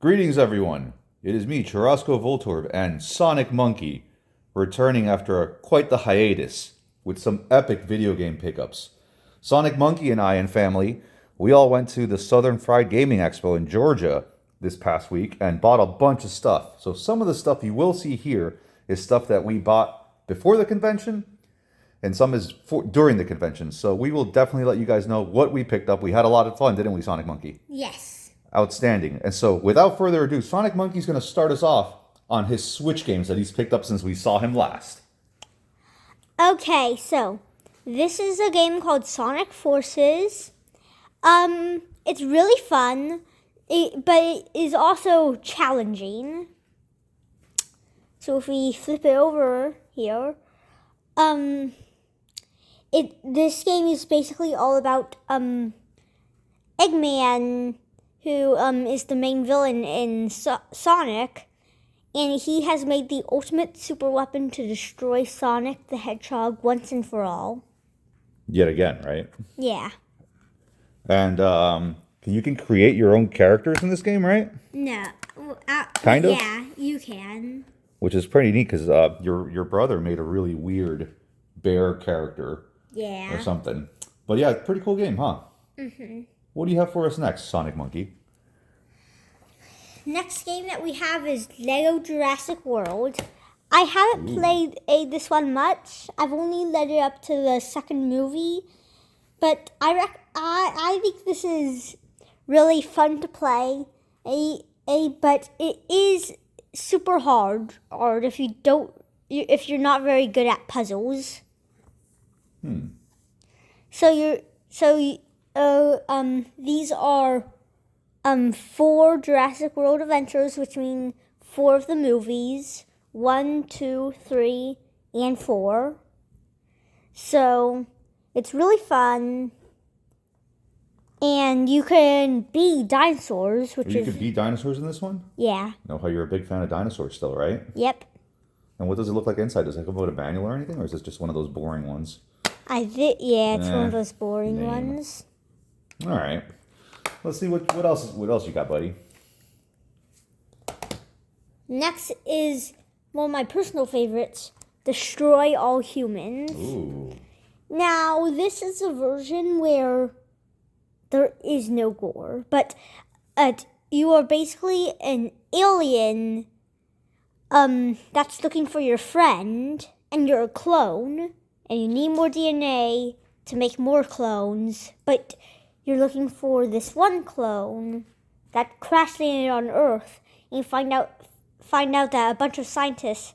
Greetings, everyone. It is me, Churrasco Voltorb, and Sonic Monkey, returning after quite the hiatus with some epic video game pickups. Sonic Monkey and I and family, we all went to the Southern Fried Gaming Expo in Georgia this past week and bought a bunch of stuff. So some of the stuff you will see here is stuff that we bought before the convention, and some is during the convention. So we will definitely let you guys know what we picked up. We had a lot of fun, didn't we, Sonic Monkey? Yes. Outstanding. And so without further ado, Sonic Monkey's going to start us off on his Switch games that he's picked up since we saw him last. Okay, so this is a game called Sonic Forces. It's really fun, but it is also challenging. So if we flip it over here, this game is basically all about Eggman, who is the main villain in Sonic, and he has made the ultimate super weapon to destroy Sonic the Hedgehog once and for all. Yet again, right? Yeah. And you can create your own characters in this game, right? No. Kind of? Yeah, you can. Which is pretty neat because your brother made a really weird bear character. Yeah. Or something. But yeah, pretty cool game, huh? Mm-hmm. What do you have for us next, Sonic Monkey? Next game that we have is Lego Jurassic World. I haven't played this one much. I've only led it up to the second movie. But I think this is really fun to play. But it is super hard if you're not very good at puzzles. These are 4 Jurassic World adventures, which mean 4 of the movies. 1, 2, 3, and 4. So it's really fun. And you can be dinosaurs, You could be dinosaurs in this one? Yeah. Know how you're a big fan of dinosaurs still, right? Yep. And what does it look like inside? Does it come with a manual or anything, or is this just one of those boring ones? It's one of those boring ones. All right. Let's see what else you got, buddy. Next is one of my personal favorites, Destroy All Humans. Ooh. Now, this is a version where there is no gore, but you are basically an alien that's looking for your friend, and you're a clone, and you need more DNA to make more clones, but you're looking for this one clone that crash landed on Earth, and you find out that a bunch of scientists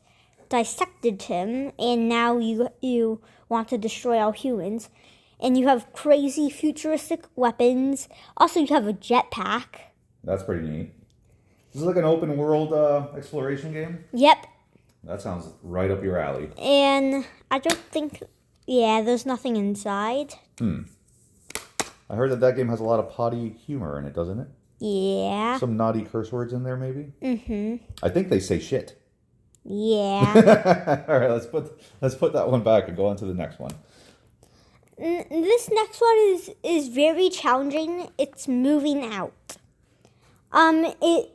dissected him, and now you want to destroy all humans. And you have crazy futuristic weapons. Also, you have a jetpack. That's pretty neat. This is like an open world exploration game? Yep. That sounds right up your alley. And I don't think... Yeah, there's nothing inside. I heard that game has a lot of potty humor in it, doesn't it? Yeah. Some naughty curse words in there, maybe? Mm-hmm. I think they say shit. Yeah. All right, let's put that one back and go on to the next one. This next one is very challenging. It's Moving Out. It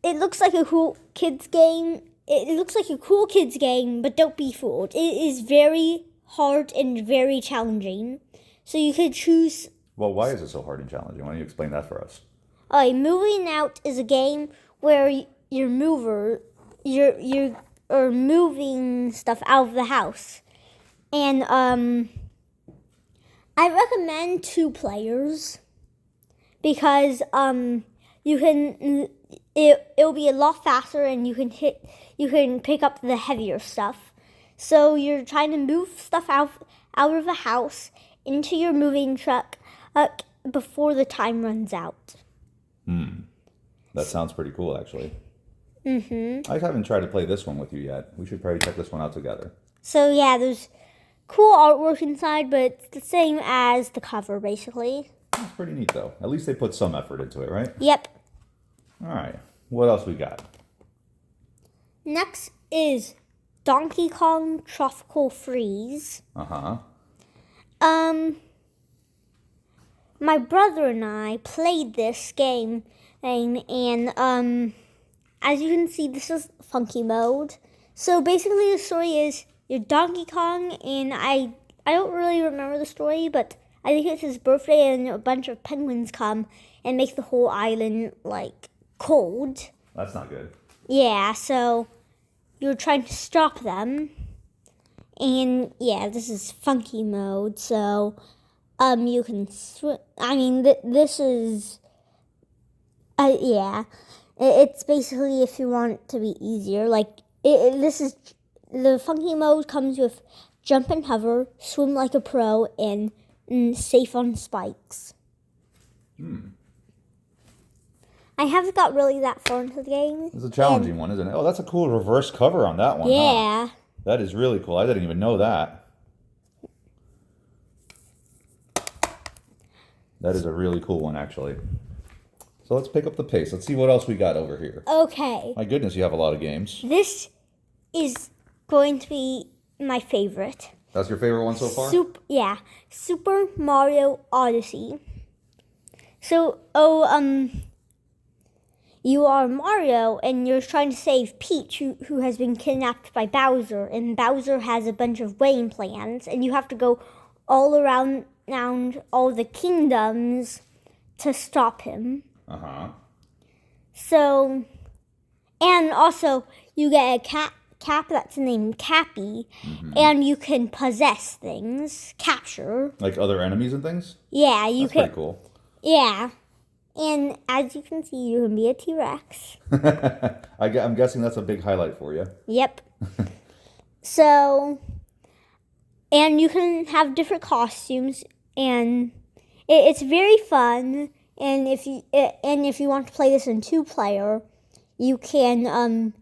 looks like a cool kids game. It looks like a cool kids game, but don't be fooled. It is very hard and very challenging. So you could choose. Well, why is it so hard and challenging? Why don't you explain that for us? Moving Out is a game where you're moving stuff out of the house, and I recommend 2 players because it'll be a lot faster, and you can pick up the heavier stuff. So you're trying to move stuff out of the house into your moving truck before the time runs out. That sounds pretty cool, actually. Mm-hmm. I haven't tried to play this one with you yet. We should probably check this one out together. So yeah, there's cool artwork inside, but it's the same as the cover, basically. That's pretty neat, though. At least they put some effort into it, right? Yep. All right. What else we got? Next is Donkey Kong Tropical Freeze. Uh-huh. my brother and I played this game, and as you can see, this is funky mode. So basically, the story is you're Donkey Kong, and I don't really remember the story, but I think it's his birthday, and a bunch of penguins come and make the whole island like cold. That's not good. Yeah, so you're trying to stop them, and yeah, this is funky mode. So you can swim. I mean, this is yeah. It's basically if you want it to be easier. Like this is the funky mode comes with jump and hover, swim like a pro, and safe on spikes. I haven't got really that far into the game. It's a challenging one, isn't it? Oh, that's a cool reverse cover on that one. Yeah. Huh? That is really cool. I didn't even know that. That is a really cool one, actually. So let's pick up the pace. Let's see what else we got over here. Okay. My goodness, you have a lot of games. This is going to be my favorite. That's your favorite one so far? Super Mario Odyssey. So, you are Mario, and you're trying to save Peach, who has been kidnapped by Bowser, and Bowser has a bunch of game plans, and you have to go all around all the kingdoms to stop him. So, and also you get a cap that's named Cappy, and you can possess things, capture. Like other enemies and things? Yeah, That's pretty cool. Yeah, and as you can see, you can be a T-Rex. I'm guessing that's a big highlight for you. Yep. So, and you can have different costumes, and it's very fun. And if you want to play this in 2-player, you can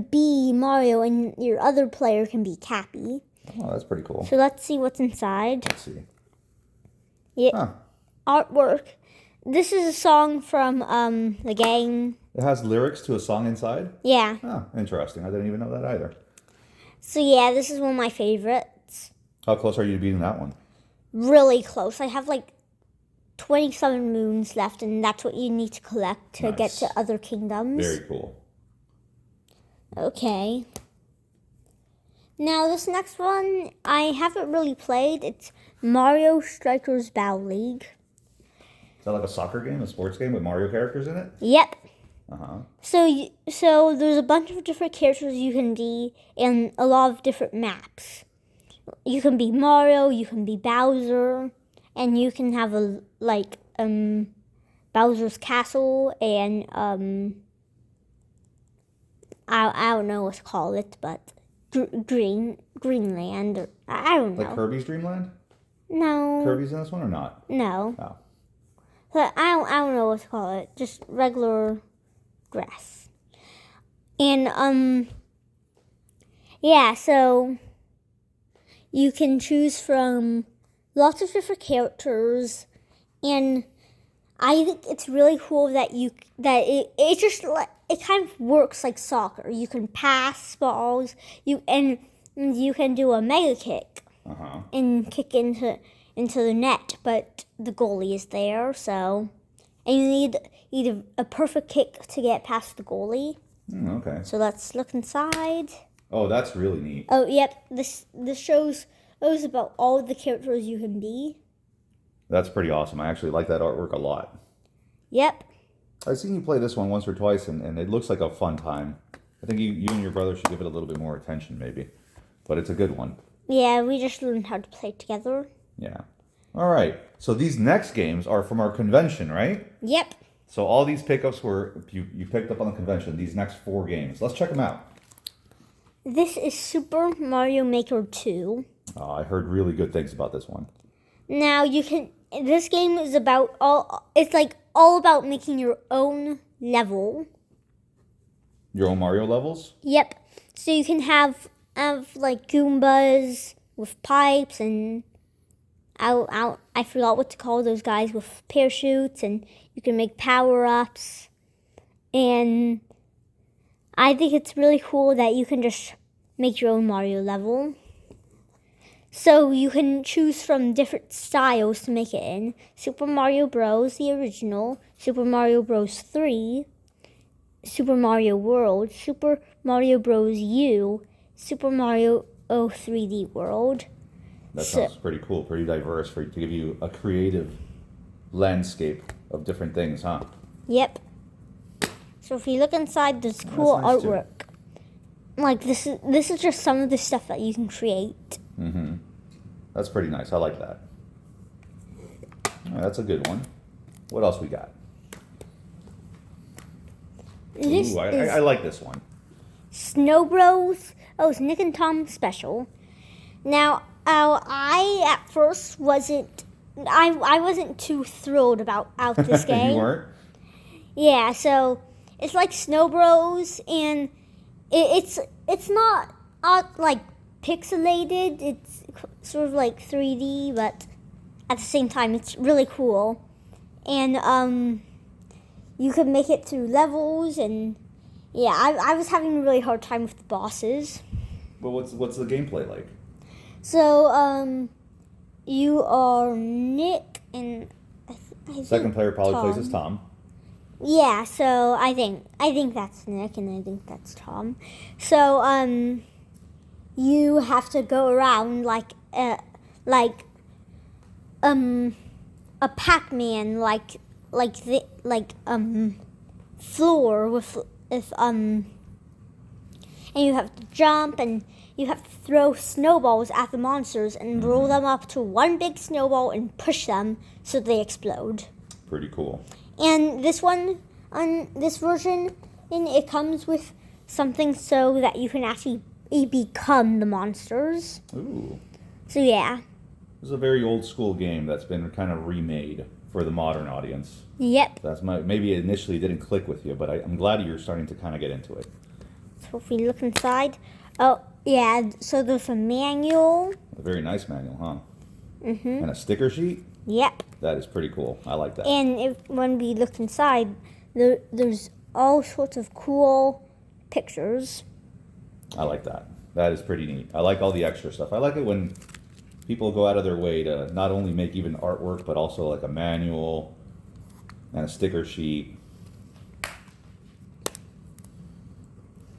be Mario, and your other player can be Cappy. Oh, that's pretty cool. So let's see what's inside. Let's see. Yeah. Huh. Artwork. This is a song from the game. It has lyrics to a song inside? Yeah. Oh, interesting. I didn't even know that either. So yeah, this is one of my favorites. How close are you to beating that one? Really close. I have like 27 moons left, and that's what you need to collect to get to other kingdoms. Very cool. Okay. Now this next one I haven't really played. It's Mario Strikers Battle League. Is that like a soccer game, a sports game with Mario characters in it? Yep. Uh-huh. So there's a bunch of different characters you can be, and a lot of different maps. You can be Mario, you can be Bowser, and you can have Bowser's Castle, and I don't know what to call it, but Greenland, or I don't know. Like Kirby's Dream Land? No. Kirby's in this one or not? No. Oh. But I don't know what to call it. Just regular grass. And yeah, so you can choose from lots of different characters, and I think it's really cool that it kind of works like soccer. You can pass balls, you can do a mega kick and kick into the net, but the goalie is there, so and you need a perfect kick to get past the goalie. Okay. So let's look inside. Oh, that's really neat. Oh, yep. This shows about all the characters you can be. That's pretty awesome. I actually like that artwork a lot. Yep. I've seen you play this one once or twice, and it looks like a fun time. I think you and your brother should give it a little bit more attention, maybe. But it's a good one. Yeah, we just learned how to play together. Yeah. All right. So these next games are from our convention, right? Yep. So all these pickups were you picked up on the convention. These next 4 games. Let's check them out. This is Super Mario Maker 2. Oh, I heard really good things about this one. Now this game is all about making your own level. Your own Mario levels? Yep. So you can have like Goombas with pipes, and I forgot what to call those guys with parachutes, and you can make power-ups. And I think it's really cool that you can just make your own Mario level. So you can choose from different styles to make it in. Super Mario Bros. The original, Super Mario Bros. 3, Super Mario World, Super Mario Bros. U, Super Mario 3D World. That sounds pretty cool, pretty diverse to give you a creative landscape of different things, huh? Yep. So if you look inside, there's cool nice artwork. Like this is just some of the stuff that you can create. Mm-hmm. That's pretty nice. I like that. All right, that's a good one. What else we got? This Ooh, is I like this one. Snow Bros. Oh, it's Nick and Tom special. Now, I at first wasn't. I wasn't too thrilled about this game. You weren't? Yeah, so it's like Snow Bros. And it's not like pixelated. It's sort of like 3D, but at the same time, it's really cool. And you can make it through levels, and yeah, I was having a really hard time with the bosses. But what's the gameplay like? So you are Nick, and I Second player probably Tom. plays as Tom. Yeah, so I think that's Nick, and I think that's Tom. So you have to go around like a Pac-Man, floor with and you have to jump, and you have to throw snowballs at the monsters and roll them up to one big snowball and push them so they explode. Pretty cool. And this one, on this version, it comes with something so that you can actually become the monsters. Ooh. So yeah. This is a very old school game that's been kind of remade for the modern audience. Yep. Maybe it initially didn't click with you, but I'm glad you're starting to kind of get into it. So if we look inside, oh yeah, so there's a manual. A very nice manual, huh? Mm-hmm. And a sticker sheet? Yep. That is pretty cool. I like that. And when we look inside, there's all sorts of cool pictures. I like that. That is pretty neat. I like all the extra stuff. I like it when people go out of their way to not only make even artwork, but also like a manual and a sticker sheet.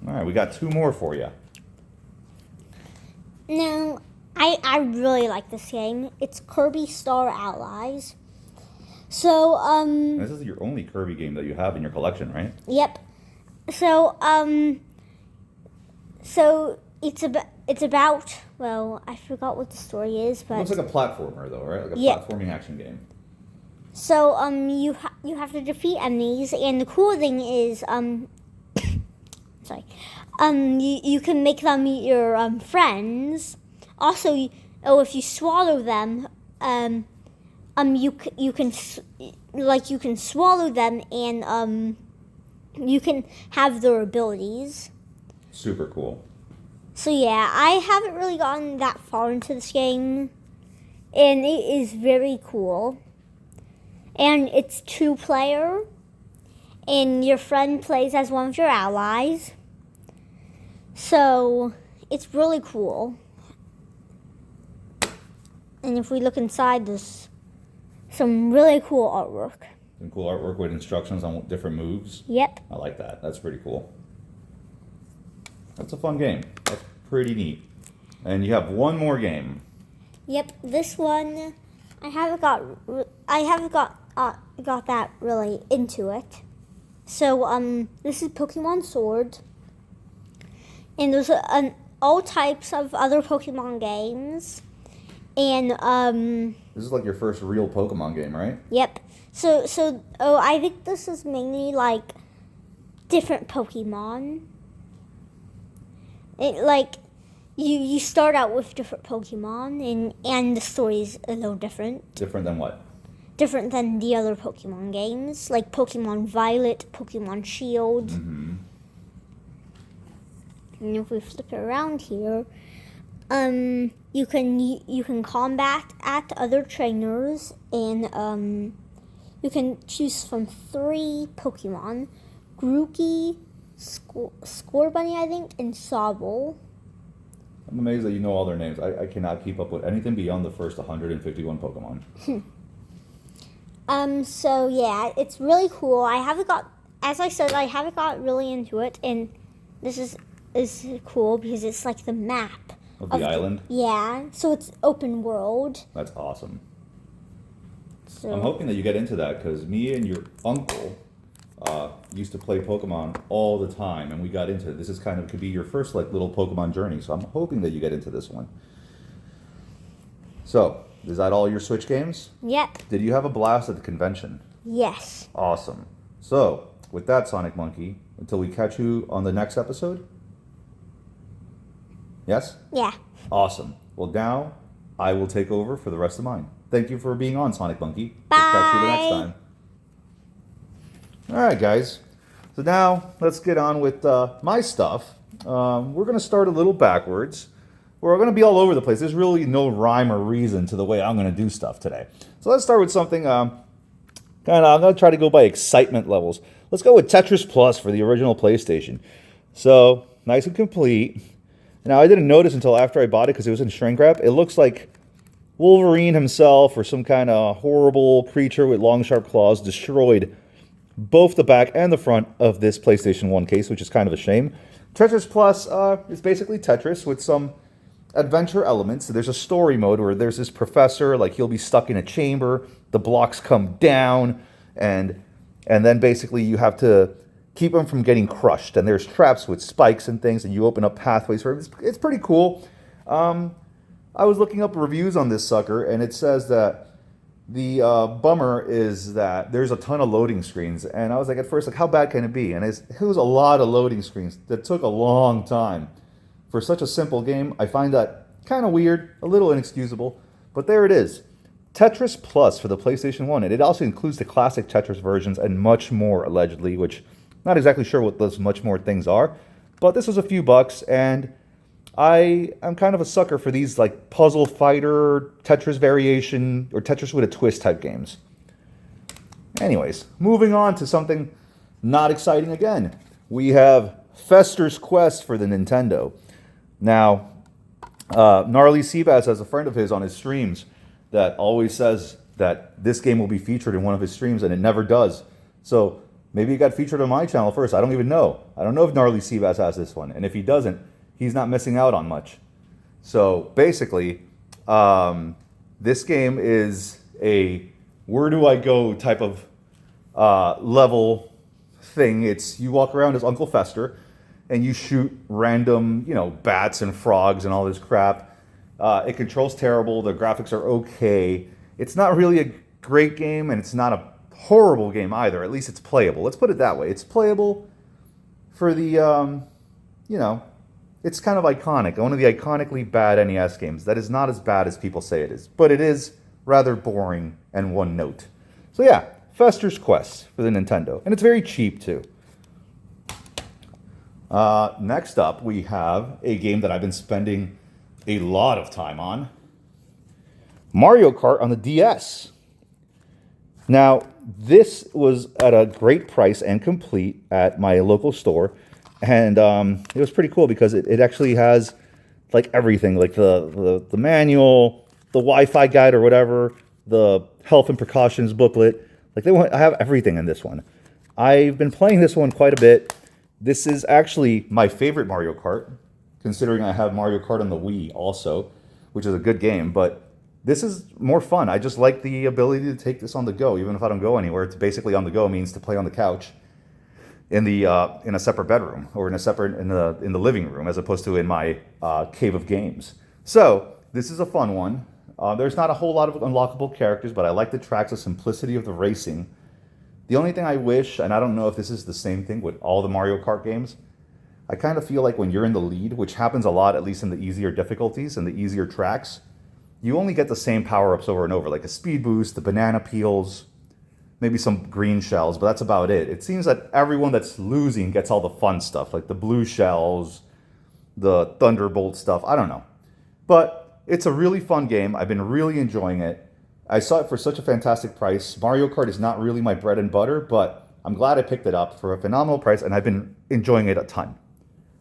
All right, we got two more for you. Now, I really like this game. It's Kirby Star Allies. So, This is your only Kirby game that you have in your collection, right? Yep. So, so it's about, well, I forgot what the story is, but It looks like a platformer, though, right? Like a Yeah. platforming action game. so you have to defeat enemies, and the cool thing is sorry, you can make them your friends. Also, if you swallow them, you can swallow them, and you can have their abilities. Super cool. So yeah, I haven't really gotten that far into this game, and it is very cool. And it's 2-player, and your friend plays as one of your allies. So it's really cool. And if we look inside, there's some really cool artwork. Some cool artwork with instructions on different moves. Yep. I like that. That's pretty cool. That's a fun game. That's pretty neat. And you have one more game. Yep. This one, I haven't got that really into it. So this is Pokemon Sword, and there's all types of other Pokemon games, and This is like your first real Pokemon game, right? Yep. So I think this is mainly like different Pokemon. You start out with different Pokemon, and the story's a little different. Different than what? Different than the other Pokemon games, like Pokemon Violet, Pokemon Shield. Mm-hmm. And if we flip it around here, you can combat at other trainers, and you can choose from 3 Pokemon: Grookey, Scorbunny, I think, and Sobble. I'm amazed that you know all their names. I cannot keep up with anything beyond the first 151 Pokemon. So yeah, it's really cool. As I said, I haven't got really into it, and this is cool because it's like the map Of the island? Yeah, so it's open world. That's awesome. So I'm hoping that you get into that because me and your uncle used to play Pokemon all the time, and we got into it. This is could be your first like little Pokemon journey, so I'm hoping that you get into this one. So, is that all your Switch games? Yep. Did you have a blast at the convention? Yes. Awesome. So, with that, Sonic Monkey, until we catch you on the next episode? Yes? Yeah. Awesome. Well, now I will take over for the rest of mine. Thank you for being on, Sonic Monkey. Bye. We'll catch you the next time. All right, guys. So now let's get on with my stuff. We're going to start a little backwards. We're going to be all over the place. There's really no rhyme or reason to the way I'm going to do stuff today. So let's start with something I'm going to try to go by excitement levels. Let's go with Tetris Plus for the original PlayStation. So, nice and complete. Now, I didn't notice until after I bought it because it was in shrink wrap. It looks like Wolverine himself or some kind of horrible creature with long, sharp claws destroyed both the back and the front of this PlayStation 1 case, which is kind of a shame. Tetris Plus is basically Tetris with some adventure elements. So there's a story mode where there's this professor, like he'll be stuck in a chamber, the blocks come down, and then basically you have to keep him from getting crushed. And there's traps with spikes and things, and you open up pathways for him. It's pretty cool. I was looking up reviews on this sucker, and it says that the bummer is that there's a ton of loading screens. And I was like, at first, like, how bad can it be? And it was a lot of loading screens that took a long time. For such a simple game, I find that kind of weird, a little inexcusable. But there it is. Tetris Plus for the PlayStation 1. And it also includes the classic Tetris versions and much more, allegedly, which not exactly sure what those much more things are. But this was a few bucks, and I am kind of a sucker for these like puzzle fighter, Tetris variation, or Tetris with a twist type games. Anyways, moving on to something not exciting again. We have Fester's Quest for the Nintendo. Now, Gnarly Seabass has a friend of his on his streams that always says that this game will be featured in one of his streams, and it never does. So maybe it got featured on my channel first. I don't even know. I don't know if Gnarly Seabass has this one. And if he doesn't, he's not missing out on much. So basically, this game is a where do I go type of level thing. It's you walk around as Uncle Fester, and you shoot random, bats and frogs and all this crap. It controls terrible. The graphics are okay. It's not really a great game, and it's not a horrible game either. At least it's playable. Let's put it that way. It's playable for the, it's kind of iconic. One of the iconically bad NES games. That is not as bad as people say it is. But it is rather boring and one note. So yeah, Fester's Quest for the Nintendo. And it's very cheap too. Next up, we have a game that I've been spending a lot of time on. Mario Kart on the DS. Now, this was at a great price and complete at my local store. And it was pretty cool because it actually has like everything, like the manual, the Wi-Fi guide or whatever, the health and precautions booklet. I have everything in this one. I've been playing this one quite a bit. This is actually my favorite Mario Kart, considering I have Mario Kart on the Wii also, which is a good game, but this is more fun. I just like the ability to take this on the go, even if I don't go anywhere. It's basically on the go means to play on the couch in a separate bedroom or in the living room, as opposed to in my cave of games. So this is a fun one. There's not a whole lot of unlockable characters, but I like the tracks, the simplicity of the racing. The only thing I wish, and I don't know if this is the same thing with all the Mario Kart games, I kind of feel like when you're in the lead, which happens a lot, at least in the easier difficulties and the easier tracks, you only get the same power-ups over and over, like a speed boost, the banana peels, maybe some green shells, but that's about it. It seems that everyone that's losing gets all the fun stuff, like the blue shells, the thunderbolt stuff, I don't know. But it's a really fun game. I've been really enjoying it. I saw it for such a fantastic price. Mario Kart is not really my bread and butter, but I'm glad I picked it up for a phenomenal price, and I've been enjoying it a ton.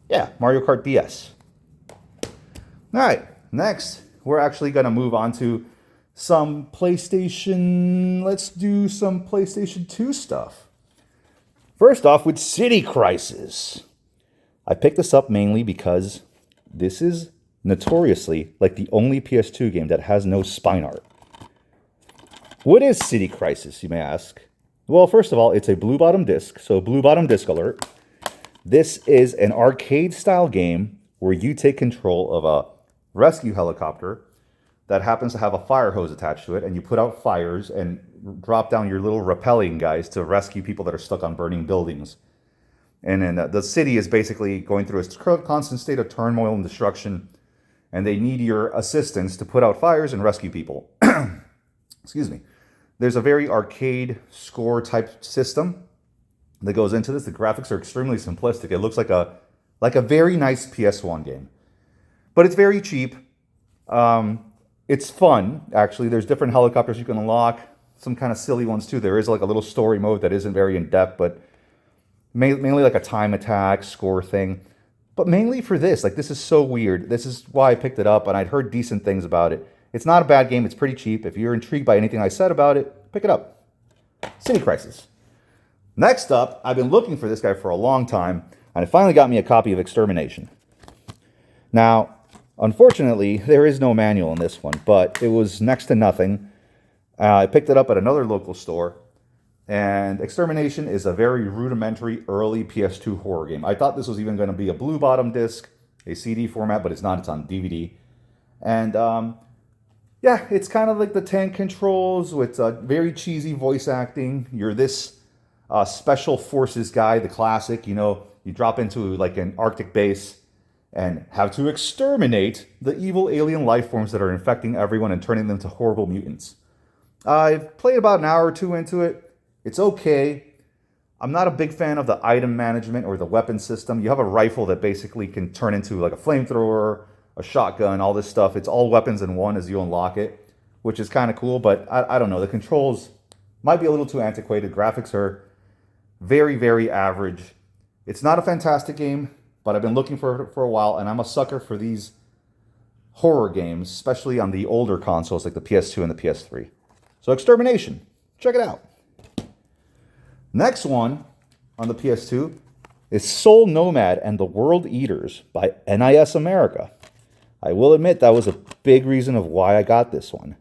Yeah, Mario Kart DS. All right, next, we're actually going to move on to some PlayStation. Let's do some PlayStation 2 stuff. First off, with City Crisis. I picked this up mainly because this is notoriously like the only PS2 game that has no spine art. What is City Crisis, you may ask? Well, first of all, it's a blue bottom disc, so blue bottom disc alert. This is an arcade-style game where you take control of a rescue helicopter that happens to have a fire hose attached to it, and you put out fires and drop down your little rappelling guys to rescue people that are stuck on burning buildings. And then the city is basically going through a constant state of turmoil and destruction, and they need your assistance to put out fires and rescue people. Excuse me. There's a very arcade score type system that goes into this. The graphics are extremely simplistic. It looks like a very nice PS1 game, but it's very cheap. It's fun, actually. There's different helicopters you can unlock, some kind of silly ones too. There is like a little story mode that isn't very in depth, but mainly like a time attack score thing. But mainly for this, like, this is so weird. This is why I picked it up, and I'd heard decent things about it. It's not a bad game. It's pretty cheap. If you're intrigued by anything I said about it, pick it up. City Crisis. Next up, I've been looking for this guy for a long time, and it finally got me a copy of Extermination. Now, unfortunately, there is no manual in this one, but it was next to nothing. I picked it up at another local store, and Extermination is a very rudimentary early PS2 horror game. I thought this was even going to be a blue bottom disc, a CD format, but it's not. It's on DVD. And yeah, it's kind of like the tank controls with very cheesy voice acting. You're this special forces guy, the classic. You know, you drop into like an Arctic base and have to exterminate the evil alien life forms that are infecting everyone and turning them to horrible mutants. I've played about an hour or two into it. It's okay. I'm not a big fan of the item management or the weapon system. You have a rifle that basically can turn into like a flamethrower, a shotgun, all this stuff. It's all weapons in one as you unlock it, which is kind of cool, but I don't know. The controls might be a little too antiquated. Graphics are very, very average. It's not a fantastic game, but I've been looking for it for a while, and I'm a sucker for these horror games, especially on the older consoles like the PS2 and the PS3. So Extermination, check it out. Next one on the PS2 is Soul Nomad and the World Eaters by NIS America. I will admit that was a big reason of why I got this one.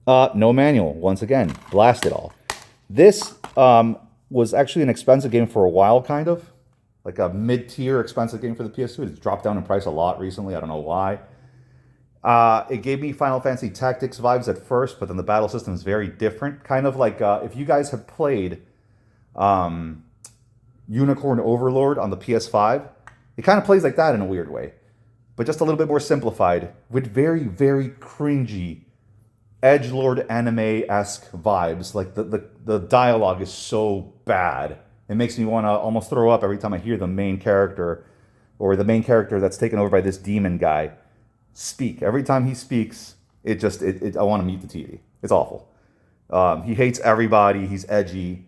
No manual, once again, blast it all. This was actually an expensive game for a while, kind of. Like a mid-tier expensive game for the PS2. It's dropped down in price a lot recently, I don't know why. It gave me Final Fantasy Tactics vibes at first, but then the battle system is very different. Kind of like if you guys have played Unicorn Overlord on the PS5, it kind of plays like that in a weird way, but just a little bit more simplified with very, very cringy edgelord anime-esque vibes. Like the dialogue is so bad. It makes me want to almost throw up every time I hear the main character or the main character that's taken over by this demon guy speak. Every time he speaks, I want to mute the TV. It's awful. He hates everybody. He's edgy,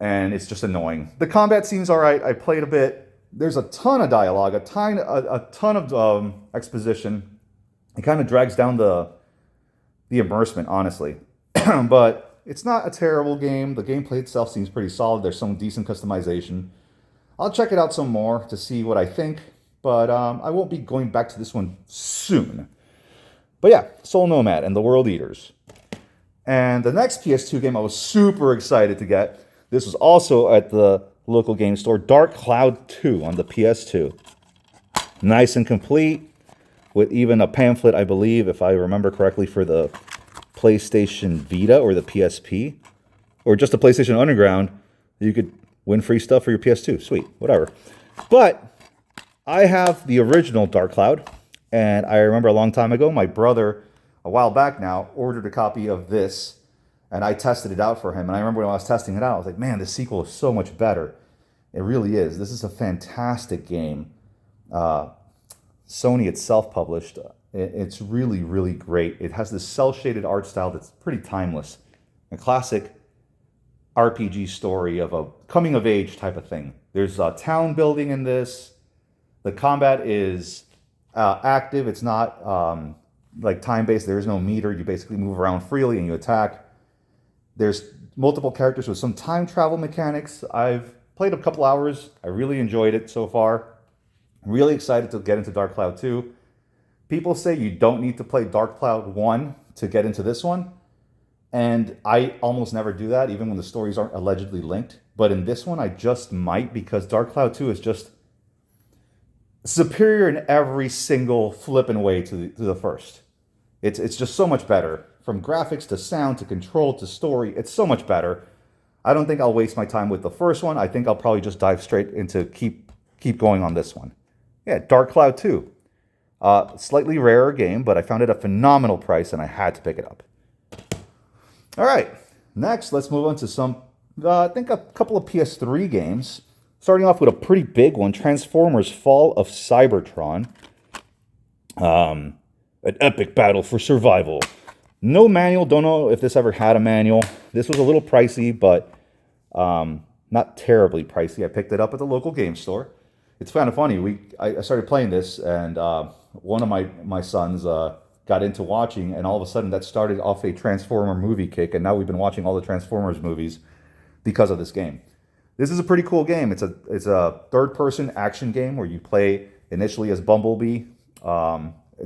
and it's just annoying. The combat seems all right. I played a bit. There's a ton of dialogue, a ton of exposition. It kind of drags down the immersement, honestly. But it's not a terrible game. The gameplay itself seems pretty solid. There's some decent customization. I'll check it out some more to see what I think. But I won't be going back to this one soon. But yeah, Soul Nomad and the World Eaters. And the next PS2 game I was super excited to get. This was also at the local game store. Dark Cloud 2 on the PS2. Nice and complete. With even a pamphlet, I believe, if I remember correctly, for the PlayStation Vita or the PSP. Or just the PlayStation Underground. You could win free stuff for your PS2. Sweet. Whatever. But I have the original Dark Cloud, and I remember a long time ago, my brother, a while back now, ordered a copy of this, and I tested it out for him. And I remember when I was testing it out, I was like, man, this sequel is so much better. It really is. This is a fantastic game. Sony itself published. It's really, really great. It has this cel-shaded art style that's pretty timeless. A classic RPG story of a coming-of-age type of thing. There's a town building in this. The combat is active. It's not like time-based. There is no meter. You basically move around freely and you attack. There's multiple characters with some time travel mechanics. I've played a couple hours. I really enjoyed it so far. I'm really excited to get into Dark Cloud 2. People say you don't need to play Dark Cloud 1 to get into this one. And I almost never do that, even when the stories aren't allegedly linked. But in this one, I just might, because Dark Cloud 2 is just superior in every single flippin' way to the first. It's just so much better. From graphics to sound to control to story, it's so much better. I don't think I'll waste my time with the first one. I think I'll probably just dive straight into keep going on this one. Yeah, Dark Cloud 2. Slightly rarer game, but I found it a phenomenal price and I had to pick it up. All right, next let's move on to some, I think a couple of PS3 games. Starting off with a pretty big one, Transformers Fall of Cybertron. An epic battle for survival. No manual, don't know if this ever had a manual. This was a little pricey, but not terribly pricey. I picked it up at the local game store. It's kind of funny. I started playing this, and one of my sons got into watching, and all of a sudden that started off a Transformer movie kick, and now we've been watching all the Transformers movies because of this game. This is a pretty cool game. It's a third-person action game where you play initially as Bumblebee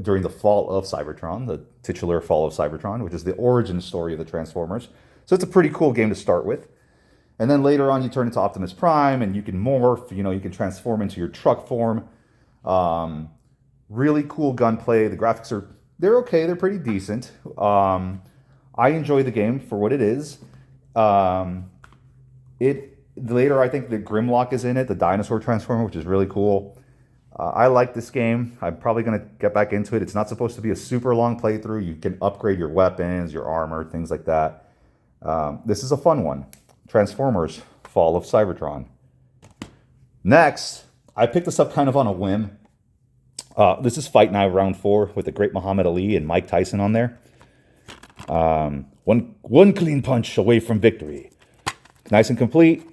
during the fall of Cybertron, the titular fall of Cybertron, which is the origin story of the Transformers. So it's a pretty cool game to start with. And then later on, you turn into Optimus Prime, and you can morph. You can transform into your truck form. Really cool gunplay. The graphics they're okay. They're pretty decent. I enjoy the game for what it is. Later, I think the Grimlock is in it, the dinosaur transformer, which is really cool. I like this game. I'm probably going to get back into it. It's not supposed to be a super long playthrough. You can upgrade your weapons, your armor, things like that. This is a fun one. Transformers Fall of Cybertron. Next, I picked this up kind of on a whim. This is Fight Night Round 4 with the great Muhammad Ali and Mike Tyson on there. One clean punch away from victory. Nice and complete.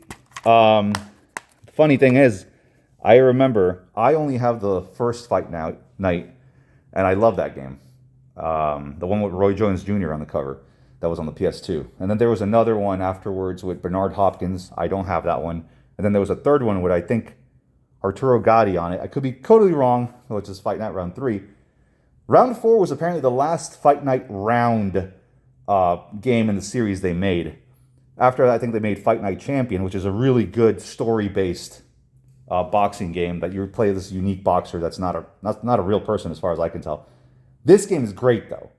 Funny thing is, I remember I only have the first Fight Night, and I love that game. The one with Roy Jones Jr. on the cover. That was on the PS2. And then there was another one afterwards with Bernard Hopkins. I don't have that one. And then there was a third one with, I think, Arturo Gatti on it. I could be totally wrong, which is Fight Night Round 3. Round 4 was apparently the last Fight Night Round game in the series they made. After that, I think they made Fight Night Champion, which is a really good story-based boxing game that you play this unique boxer that's not a real person as far as I can tell. This game is great, though.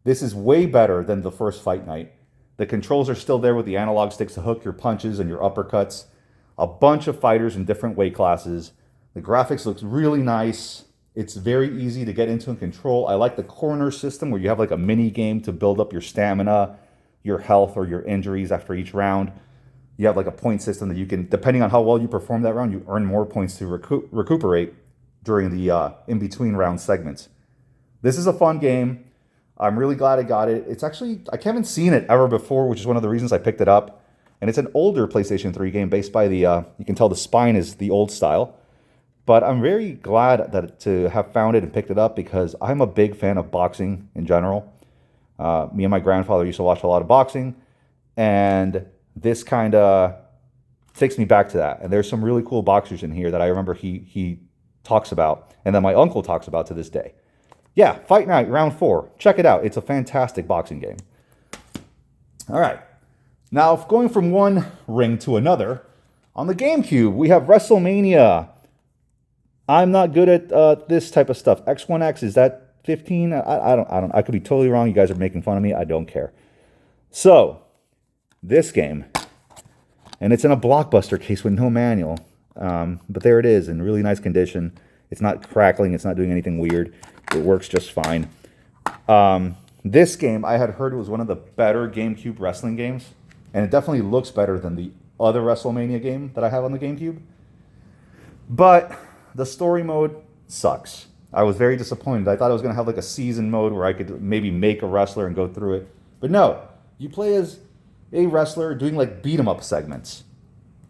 This is way better than the first Fight Night. The controls are still there with the analog sticks to hook your punches and your uppercuts. A bunch of fighters in different weight classes. The graphics looks really nice. It's very easy to get into and control. I like the corner system where you have like a mini game to build up your stamina, your health, or your injuries after each round. You have like a point system that you can, depending on how well you perform that round, you earn more points to recuperate during the in-between round segments. This is a fun game. I'm really glad I got it. It's actually, I haven't seen it ever before, which is one of the reasons I picked it up. And it's an older PlayStation 3 game based by the, you can tell the spine is the old style. But I'm very glad to have found it and picked it up because I'm a big fan of boxing in general. Me and my grandfather used to watch a lot of boxing. And this kind of takes me back to that. And there's some really cool boxers in here that I remember he talks about. And that my uncle talks about to this day. Yeah, Fight Night Round 4. Check it out. It's a fantastic boxing game. All right. Now, going from one ring to another, on the GameCube, we have WrestleMania. I'm not good at this type of stuff. X1X, is that 15? I could be totally wrong. You guys are making fun of me. I don't care. So, this game, and it's in a Blockbuster case with no manual, but there it is in really nice condition. It's not crackling. It's not doing anything weird. It works just fine. This game, I had heard, was one of the better GameCube wrestling games. And it definitely looks better than the other WrestleMania game that I have on the GameCube. But the story mode sucks. I was very disappointed. I thought I was going to have like a season mode where I could maybe make a wrestler and go through it. But no, you play as a wrestler doing like beat-em-up segments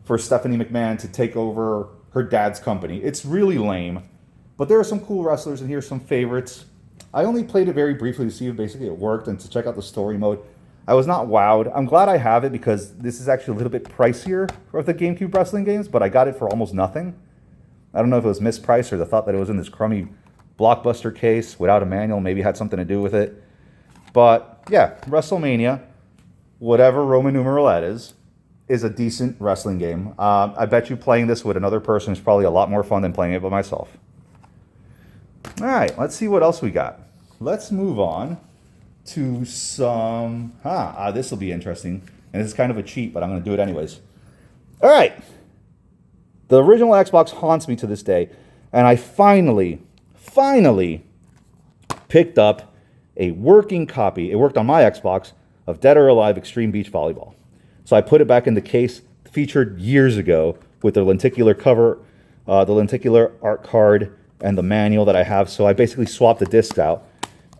for Stephanie McMahon to take over her dad's company. It's really lame. But there are some cool wrestlers, and here's some favorites. I only played it very briefly to see if basically it worked and to check out the story mode. I was not wowed. I'm glad I have it because this is actually a little bit pricier for the GameCube wrestling games, but I got it for almost nothing. I don't know if it was mispriced or the thought that it was in this crummy Blockbuster case without a manual maybe had something to do with it. But yeah, WrestleMania, whatever Roman numeral that is a decent wrestling game. I bet you playing this with another person is probably a lot more fun than playing it by myself. All right, let's see what else we got. Let's move on to some... this will be interesting. And this is kind of a cheat, but I'm going to do it anyways. All right. The original Xbox haunts me to this day. And I finally picked up a working copy. It worked on my Xbox of Dead or Alive Extreme Beach Volleyball. So I put it back in the case, featured years ago with the lenticular cover, the lenticular art card, and the manual that I have. So I basically swapped the discs out.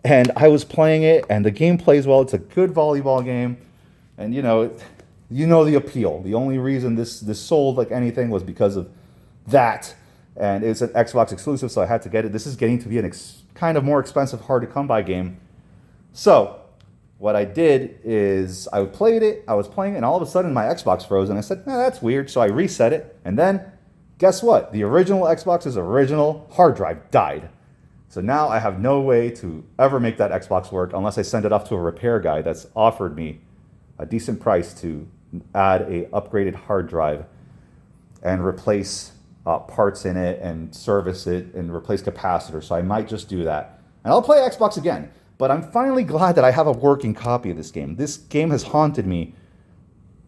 And I was playing it, and the game plays well. It's a good volleyball game. And you know the appeal. The only reason this sold like anything was because of that. And it's an Xbox exclusive, so I had to get it. This is getting to be an kind of more expensive, hard-to-come-by game. So what I did is I was playing it, and all of a sudden my Xbox froze, and I said, that's weird. So I reset it, and then guess what? The original Xbox's original hard drive died. So now I have no way to ever make that Xbox work unless I send it off to a repair guy that's offered me a decent price to add a upgraded hard drive and replace parts in it and service it and replace capacitors. So I might just do that. And I'll play Xbox again. But I'm finally glad that I have a working copy of this game. This game has haunted me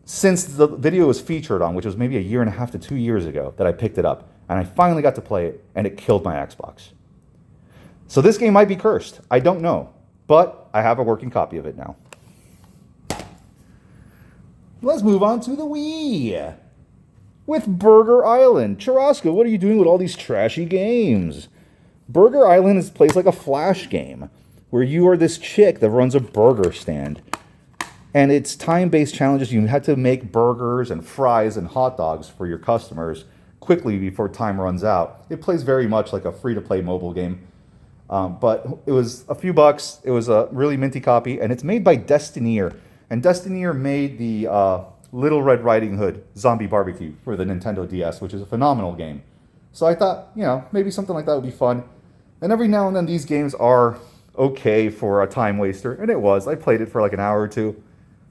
since the video was featured on, which was maybe 1.5 to 2 years ago that I picked it up. And I finally got to play it, and it killed my Xbox. So this game might be cursed. I don't know. But I have a working copy of it now. Let's move on to the Wii. With Burger Island. Churrasco, what are you doing with all these trashy games? Burger Island plays like a Flash game, where you are this chick that runs a burger stand. And it's time-based challenges. You have to make burgers and fries and hot dogs for your customers quickly before time runs out. It plays very much like a free-to-play mobile game. But it was a few bucks. It was a really minty copy, and it's made by Destineer. And Destineer made the Little Red Riding Hood Zombie Barbecue for the Nintendo DS, which is a phenomenal game. So I thought, maybe something like that would be fun. And every now and then these games are okay for a time waster, and it was. I played it for like an hour or two.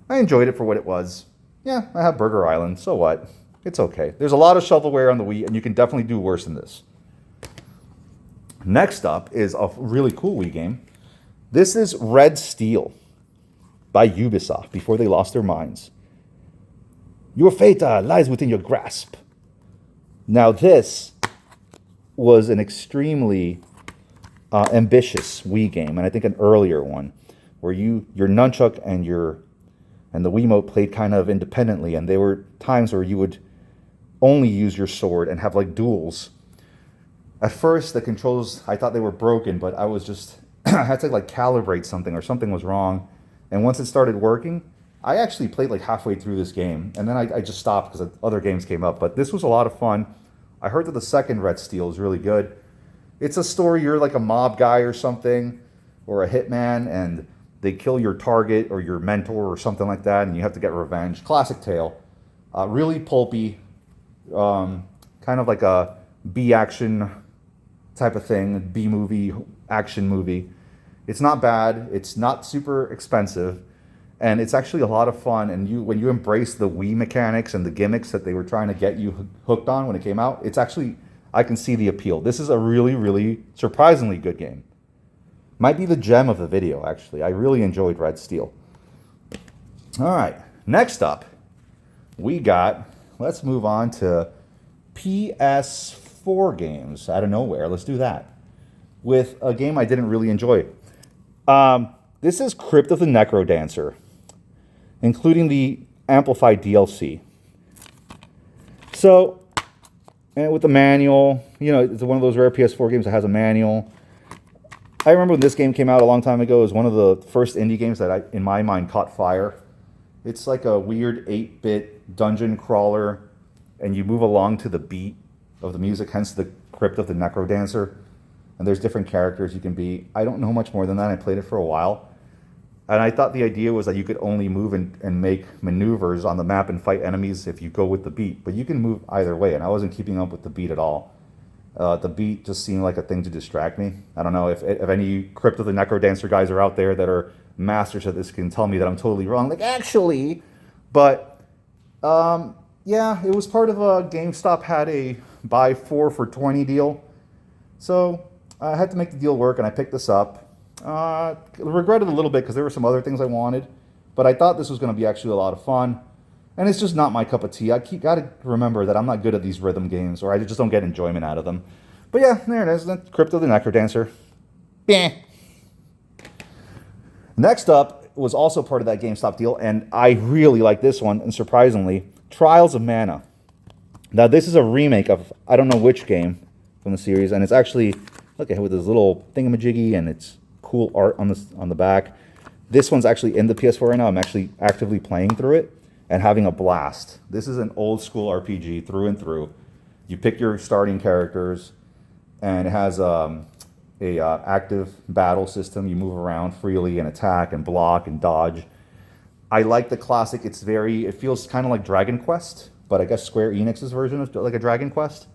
I enjoyed it for what it was. Yeah, I have Burger Island, so what? It's okay. There's a lot of shovelware on the Wii, and you can definitely do worse than this. Next up is a really cool Wii game. This is Red Steel by Ubisoft, before they lost their minds. Your fate lies within your grasp. Now this was an extremely ambitious Wii game, and I think an earlier one, where your nunchuck and the Wiimote played kind of independently, and there were times where you would only use your sword and have like duels. At first, the controls, I thought they were broken, but I was just, I had to like calibrate something, or something was wrong. And once it started working, I actually played like halfway through this game, and then I just stopped because other games came up. But this was a lot of fun. I heard that the second Red Steel is really good. It's a story, you're like a mob guy or something, or a hitman, and they kill your target or your mentor or something like that, and you have to get revenge. Classic tale. Really pulpy, kind of like a B-action type of thing, B-movie, action movie. It's not bad, it's not super expensive, and it's actually a lot of fun. And when you embrace the Wii mechanics and the gimmicks that they were trying to get you hooked on when it came out, it's actually, I can see the appeal. This is a really, really surprisingly good game. Might be the gem of the video, actually. I really enjoyed Red Steel. All right, next up, let's move on to PS4 games out of nowhere. Let's do that. With a game I didn't really enjoy. This is Crypt of the Necrodancer, including the amplified DLC. So, and with the manual, it's one of those rare PS4 games that has a manual. I remember when this game came out a long time ago. It was one of the first indie games that in my mind, caught fire. It's like a weird 8-bit dungeon crawler, and you move along to the beat of the music, hence the Crypt of the Necrodancer. and there's different characters you can be. I don't know much more than that. I played it for a while. And I thought the idea was that you could only move and make maneuvers on the map and fight enemies if you go with the beat. But you can move either way, and I wasn't keeping up with the beat at all. The beat just seemed like a thing to distract me. I don't know if any Crypt of the Necrodancer guys are out there that are masters of this can tell me that I'm totally wrong. Like, actually, but yeah, it was part of a GameStop had a buy 4 for 20 deal. So I had to make the deal work, and I picked this up. Regretted a little bit because there were some other things I wanted, but I thought this was going to be actually a lot of fun. And it's just not my cup of tea. I got to remember that I'm not good at these rhythm games, or I just don't get enjoyment out of them. But yeah, there it is. Crypt of the Necrodancer. Bah. Next up was also part of that GameStop deal, and I really like this one, and surprisingly, Trials of Mana. Now, this is a remake of I don't know which game from the series, and it's actually, look at it with this little thingamajiggy, and it's cool art on the back. This one's actually in the PS4 right now. I'm actually actively playing through it and having a blast. This is an old school RPG through and through. You pick your starting characters, and it has a active battle system. You move around freely and attack and block and dodge. I like the classic. It feels kind of like Dragon Quest, but I guess Square Enix's version of like a Dragon Quest.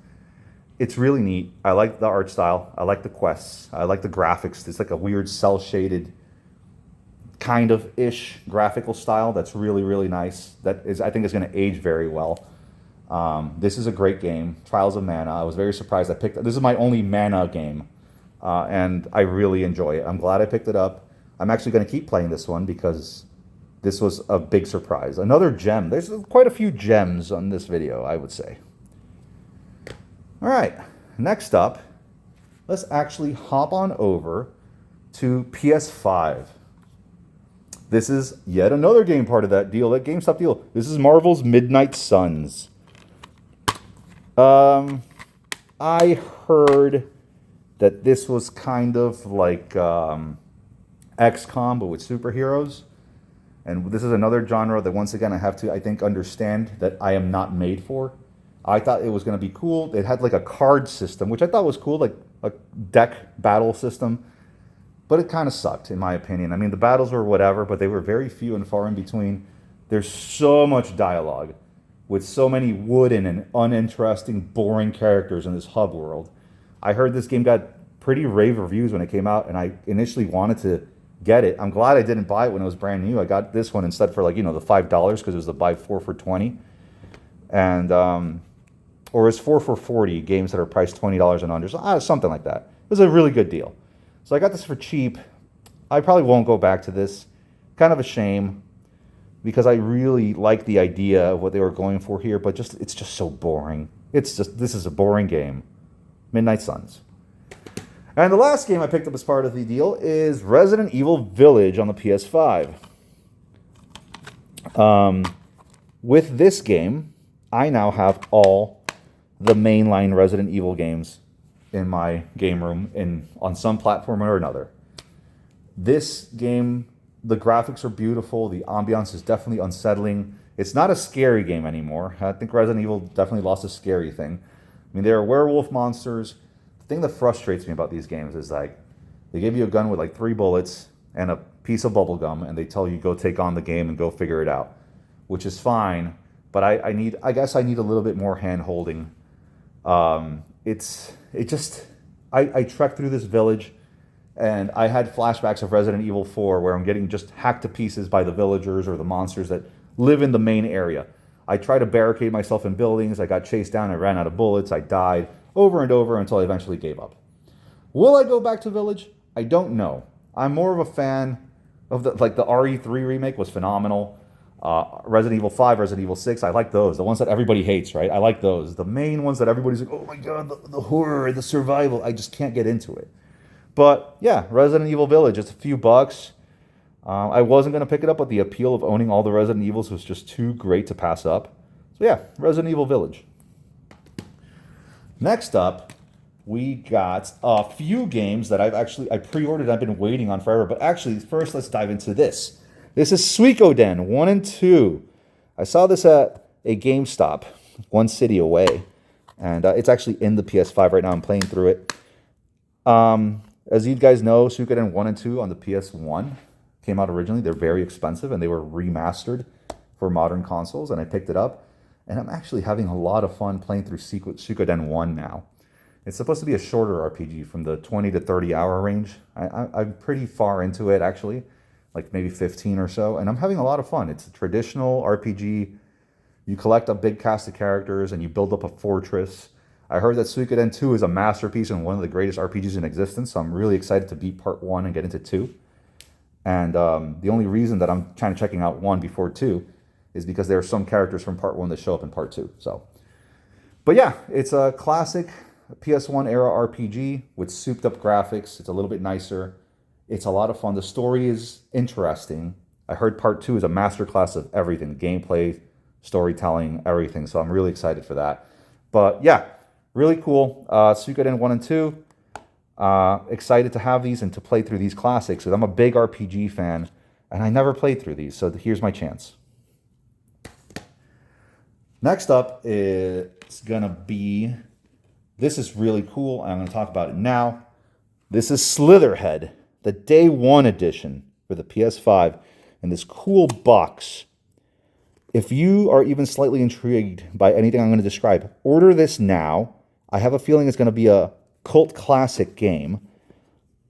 It's really neat. I like the art style. I like the quests. I like the graphics. It's like a weird cel-shaded kind of ish graphical style that's really, really nice. I think is going to age very well. This is a great game. Trials of Mana. I was very surprised I picked it. This is my only Mana game, and I really enjoy it. I'm glad I picked it up. I'm actually going to keep playing this one because this was a big surprise. Another gem. There's quite a few gems on this video, I would say. All right, next up, let's actually hop on over to PS5. This is yet another game part of that deal, that GameStop deal. This is Marvel's Midnight Suns. I heard that this was kind of like XCOM, but with superheroes. And this is another genre that, once again, I have to, I think, understand that I am not made for. I thought it was going to be cool. It had like a card system, which I thought was cool, like a deck battle system. But it kind of sucked, in my opinion. I mean, the battles were whatever, but they were very few and far in between. There's so much dialogue with so many wooden and uninteresting, boring characters in this hub world. I heard this game got pretty rave reviews when it came out, and I initially wanted to get it. I'm glad I didn't buy it when it was brand new. I got this one instead for like, the $5 because it was the buy 4 for 20. And or it's 4 for 40 games that are priced $20 and under, so something like that. It was a really good deal. So I got this for cheap. I probably won't go back to this. Kind of a shame because I really like the idea of what they were going for here, but it's just so boring. This is a boring game. Midnight Suns. And the last game I picked up as part of the deal is Resident Evil Village on the PS5. With this game, I now have all the mainline Resident Evil games in my game room on some platform or another. This game, the graphics are beautiful. The ambiance is definitely unsettling. It's not a scary game anymore. I think Resident Evil definitely lost a scary thing. I mean, there are werewolf monsters. The thing that frustrates me about these games is like they give you a gun with like 3 bullets and a piece of bubble gum, and they tell you go take on the game and go figure it out, which is fine. But I guess I need a little bit more hand holding. I trekked through this village, and I had flashbacks of Resident Evil 4 where I'm getting just hacked to pieces by the villagers or the monsters that live in the main area. I tried to barricade myself in buildings. I got chased down. I ran out of bullets. I died over and over until I eventually gave up. Will I go back to Village? I don't know. I'm more of a fan of the RE3 remake was phenomenal. Resident Evil 5, Resident Evil 6, I like those. The ones that everybody hates, right? I like those. The main ones that everybody's like, oh my god, the horror, the survival. I just can't get into it. But yeah, Resident Evil Village, it's a few bucks. I wasn't going to pick it up, but the appeal of owning all the Resident Evils was just too great to pass up. So yeah, Resident Evil Village. Next up, we got a few games that I pre-ordered. I've been waiting on forever. But actually, first, let's dive into this. This is Suikoden 1 and 2. I saw this at a GameStop, one city away. And it's actually in the PS5 right now. I'm playing through it. As you guys know, Suikoden 1 and 2 on the PS1 came out originally. They're very expensive, and they were remastered for modern consoles, and I picked it up. And I'm actually having a lot of fun playing through Suikoden 1 now. It's supposed to be a shorter RPG from the 20 to 30 hour range. I'm pretty far into it, actually, like maybe 15 or so, and I'm having a lot of fun. It's a traditional RPG. You collect a big cast of characters, and you build up a fortress. I heard that Suikoden 2 is a masterpiece and one of the greatest RPGs in existence, so I'm really excited to beat part 1 and get into 2. And the only reason that I'm kind of checking out 1 before 2 is because there are some characters from part 1 that show up in part 2. But yeah, it's a classic PS1 era RPG with souped up graphics. It's a little bit nicer. It's a lot of fun. The story is interesting. I heard part 2 is a masterclass of everything: gameplay, storytelling, everything. So I'm really excited for that. But yeah, really cool. Suikoden 1 and 2. Excited to have these and to play through these classics, because I'm a big RPG fan and I never played through these. So here's my chance. Next up is gonna be, this is really cool. I'm gonna talk about it now. This is Slitherhead, the Day 1 edition for the PS5, in this cool box. If you are even slightly intrigued by anything I'm going to describe, order this now. I have a feeling it's going to be a cult classic game.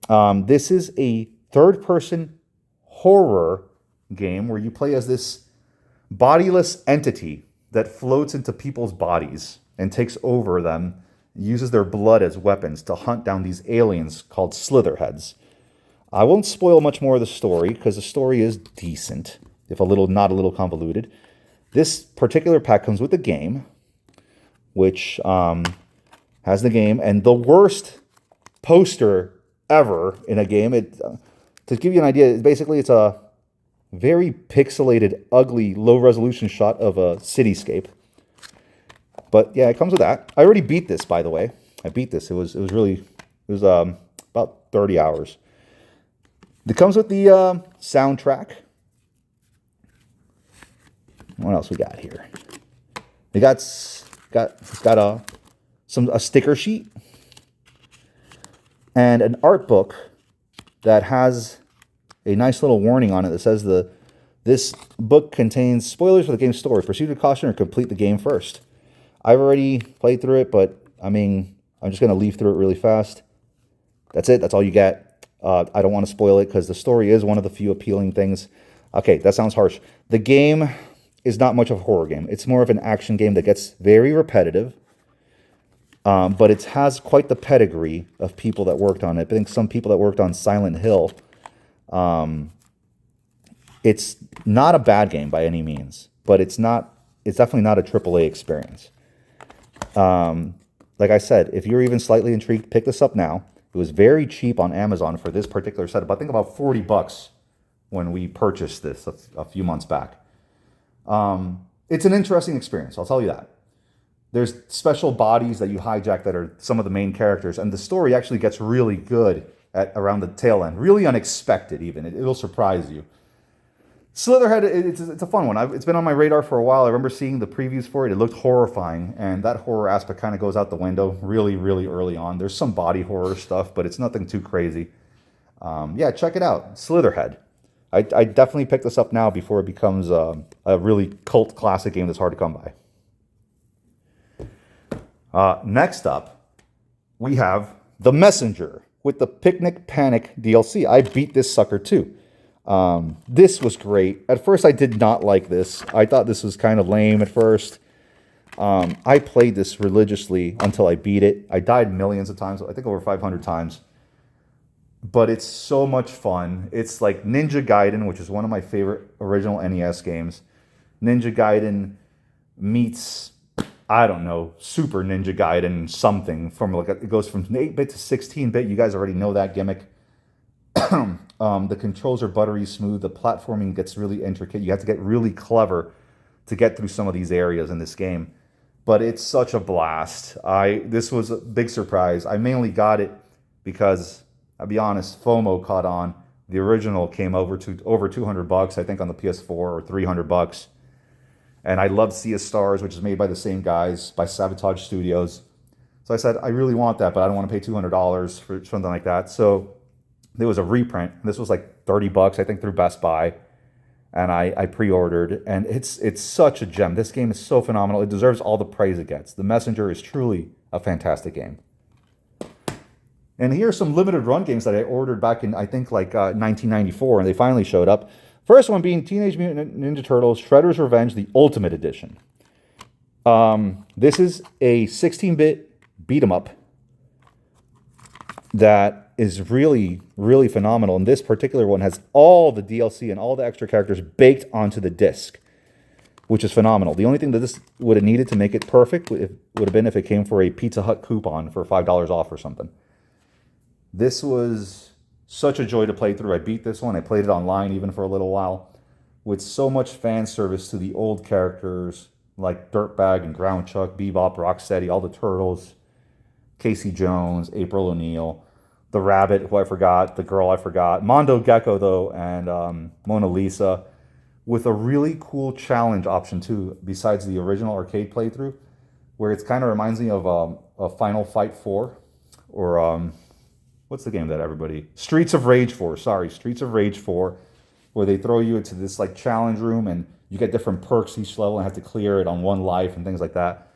This is a third-person horror game where you play as this bodiless entity that floats into people's bodies and takes over them, uses their blood as weapons to hunt down these aliens called Slitherheads. I won't spoil much more of the story, because the story is decent, if not a little convoluted. This particular pack comes with the game, which has the game, and the worst poster ever in a game. To give you an idea, basically it's a very pixelated, ugly, low-resolution shot of a cityscape. But yeah, it comes with that. I already beat this, by the way. I beat this. It was about 30 hours. It comes with the soundtrack. What else we got here? It's got a sticker sheet and an art book that has a nice little warning on it that says this book contains spoilers for the game's story. Proceed with caution or complete the game first. I've already played through it, but I mean, I'm just going to leaf through it really fast. That's it. That's all you get. I don't want to spoil it because the story is one of the few appealing things. Okay, that sounds harsh. The game is not much of a horror game. It's more of an action game that gets very repetitive, but it has quite the pedigree of people that worked on it. I think some people that worked on Silent Hill. It's not a bad game by any means, but it's definitely not a AAA experience. Like I said, if you're even slightly intrigued, pick this up now. It was very cheap on Amazon for this particular setup. I think about $40 when we purchased this a few months back. It's an interesting experience, I'll tell you that. There's special bodies that you hijack that are some of the main characters, and the story actually gets really good around the tail end. Really unexpected even. It'll surprise you. Slitherhead, it's a fun one. It's been on my radar for a while. I remember seeing the previews for it. It looked horrifying, and that horror aspect kind of goes out the window really, really early on. There's some body horror stuff, but it's nothing too crazy. Yeah, check it out. Slitherhead. I definitely pick this up now before it becomes a really cult classic game that's hard to come by. Next up, we have The Messenger with the Picnic Panic DLC. I beat this sucker too. This was great. At first, I did not like this. I thought this was kind of lame at first. I played this religiously until I beat it. I died millions of times, I think over 500 times. But it's so much fun. It's like Ninja Gaiden, which is one of my favorite original NES games. Ninja Gaiden meets, I don't know, Super Ninja Gaiden something. It goes from 8-bit to 16-bit. You guys already know that gimmick. The controls are buttery smooth. The platforming gets really intricate. You have to get really clever to get through some of these areas in this game. But it's such a blast. This was a big surprise. I mainly got it because, I'll be honest, FOMO caught on. The original came over $200, I think, on the PS4, or $300. And I loved Sea of Stars, which is made by the same guys, by Sabotage Studios. So I said, I really want that, but I don't want to pay $200 for something like that. So there was a reprint. This was like $30, I think, through Best Buy. And I pre-ordered, and it's such a gem. This game is so phenomenal. It deserves all the praise it gets. The Messenger is truly a fantastic game. And here are some limited run games that I ordered back in, I think, like 1994, and they finally showed up. First one being Teenage Mutant Ninja Turtles Shredder's Revenge, the Ultimate Edition. This is a 16-bit beat 'em up that is really, really phenomenal. And this particular one has all the DLC and all the extra characters baked onto the disc, which is phenomenal. The only thing that this would have needed to make it perfect would have been if it came for a Pizza Hut coupon for $5 off or something. This was such a joy to play through. I beat this one. I played it online even for a little while with so much fan service to the old characters like Dirtbag and Ground Chuck, Bebop, Rocksteady, all the Turtles, Casey Jones, April O'Neil, the Rabbit, who I forgot, the girl I forgot, Mondo Gecko, though, and Mona Lisa, with a really cool challenge option, too, besides the original arcade playthrough, where it kind of reminds me of a Final Fight 4, or what's the game that everybody... Streets of Rage 4, Streets of Rage 4, where they throw you into this like challenge room, and you get different perks each level and have to clear it on one life and things like that.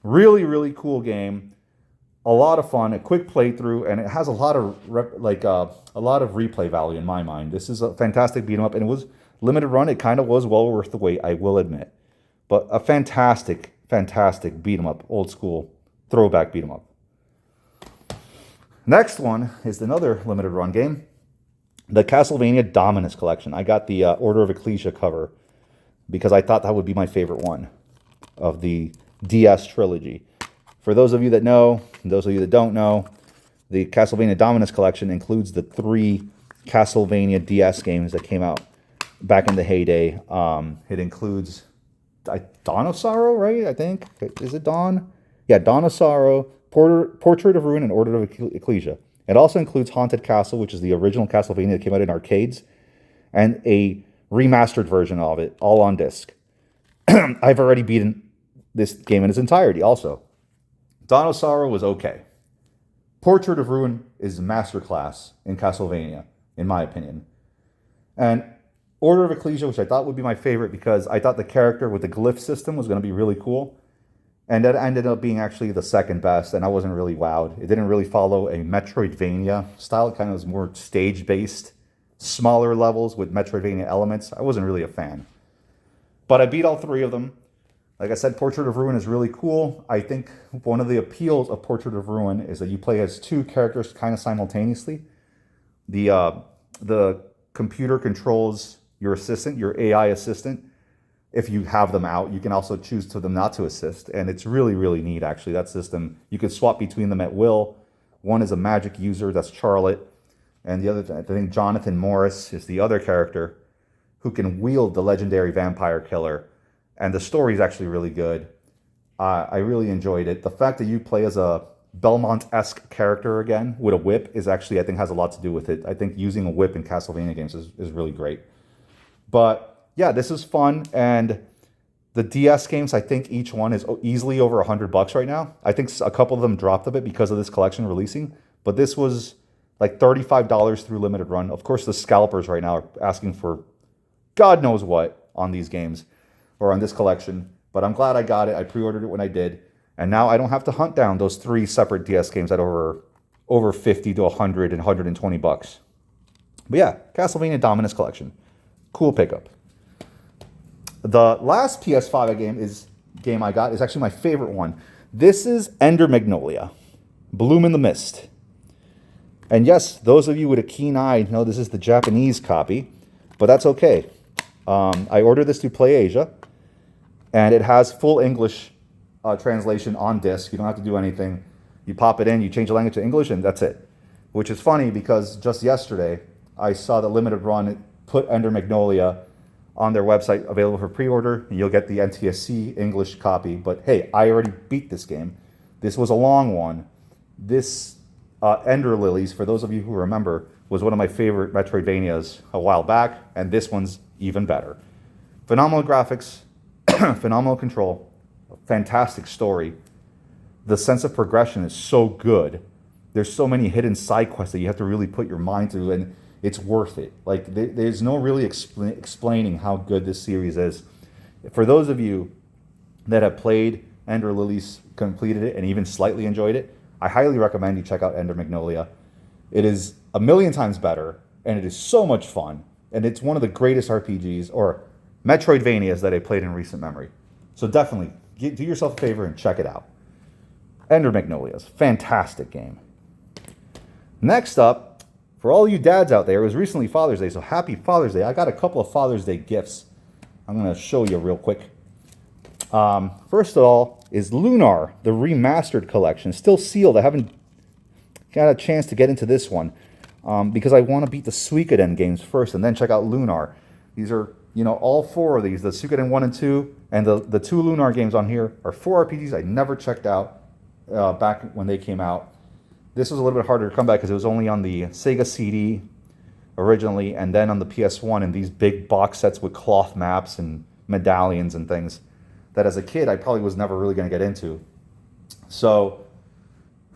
Really, really cool game. A lot of fun, a quick playthrough, and it has a lot of replay value in my mind. This is a fantastic beat 'em up, and it was limited run. It kind of was well worth the wait, I will admit. But a fantastic, fantastic beat 'em up, old school throwback beat 'em up. Next one is another limited run game, the Castlevania Dominus Collection. I got the Order of Ecclesia cover because I thought that would be my favorite one of the DS trilogy. For those of you that know, and those of you that don't know, the Castlevania Dominus Collection includes the 3 Castlevania DS games that came out back in the heyday. It includes Dawn of Sorrow, right? I think. Is it Dawn? Yeah, Dawn of Sorrow, Portrait of Ruin, and Order of Ecclesia. It also includes Haunted Castle, which is the original Castlevania that came out in arcades, and a remastered version of it, all on disc. I've already beaten this game in its entirety also. Dawn of Sorrow was okay. Portrait of Ruin is masterclass in Castlevania, in my opinion. And Order of Ecclesia, which I thought would be my favorite because I thought the character with the glyph system was going to be really cool. And that ended up being actually the second best, and I wasn't really wowed. It didn't really follow a Metroidvania style. It kind of was more stage-based, smaller levels with Metroidvania elements. I wasn't really a fan. But I beat all 3 of them. Like I said, Portrait of Ruin is really cool. I think one of the appeals of Portrait of Ruin is that you play as 2 characters kind of simultaneously. The computer controls your assistant, your AI assistant. If you have them out, you can also choose to them not to assist. And it's really, really neat, actually, that system. You can swap between them at will. One is a magic user, that's Charlotte. And the other, I think Jonathan Morris is the other character who can wield the legendary vampire killer. And the story is actually really good. I really enjoyed it. The fact that you play as a Belmont-esque character again with a whip is actually, I think, has a lot to do with it. I think using a whip in Castlevania games is really great. But yeah, this is fun. And the DS games, I think each one is easily over $100 right now. I think a couple of them dropped a bit because of this collection releasing. But this was like $35 through limited run. Of course, the scalpers right now are asking for God knows what on these games or on this collection. But I'm glad I got it. I pre-ordered it when I did. And now I don't have to hunt down those 3 separate DS games at over 50 to 100 and $120. But yeah, Castlevania Dominus Collection. Cool pickup. The last PS5 game I got is actually my favorite one. This is Ender Magnolia, Bloom in the Mist. And yes, those of you with a keen eye know this is the Japanese copy, but that's okay. I ordered this through PlayAsia, and it has full English translation on disc. You don't have to do anything. You pop it in, you change the language to English, and that's it. Which is funny because just yesterday, I saw the limited run put Ender Magnolia on their website available for pre-order. You'll get the NTSC English copy. But hey, I already beat this game. This was a long one. This Ender Lilies, for those of you who remember, was one of my favorite Metroidvanias a while back, and this one's even better. Phenomenal graphics, phenomenal control, fantastic story. the sense of progression is so good. There's so many hidden side quests that you have to really put your mind through, and it's worth it. Like, there's no really explaining how good this series is. For those of you that have played Ender Lilies, completed it, and even slightly enjoyed it, I highly recommend you check out Ender Magnolia. It is a million times better, and it is so much fun, and it's one of the greatest RPGs or Metroidvanias that I played in recent memory. So definitely do yourself a favor and check it out. Ender Magnolias, fantastic game. Next up, for all you dads out there, it was recently Father's Day, so happy Father's Day. I got a couple of Father's Day gifts I'm going to show you real quick. First of all is Lunar, the remastered collection. Still sealed. I haven't got a chance to get into this one because I want to beat the Suikoden games first and then check out Lunar. These are, all four of these, the Suikoden 1 and 2, and the two Lunar games on here are 4 RPGs I never checked out back when they came out. This was a little bit harder to come back because it was only on the Sega CD originally, and then on the PS1 in these big box sets with cloth maps and medallions and things that as a kid I probably was never really going to get into. So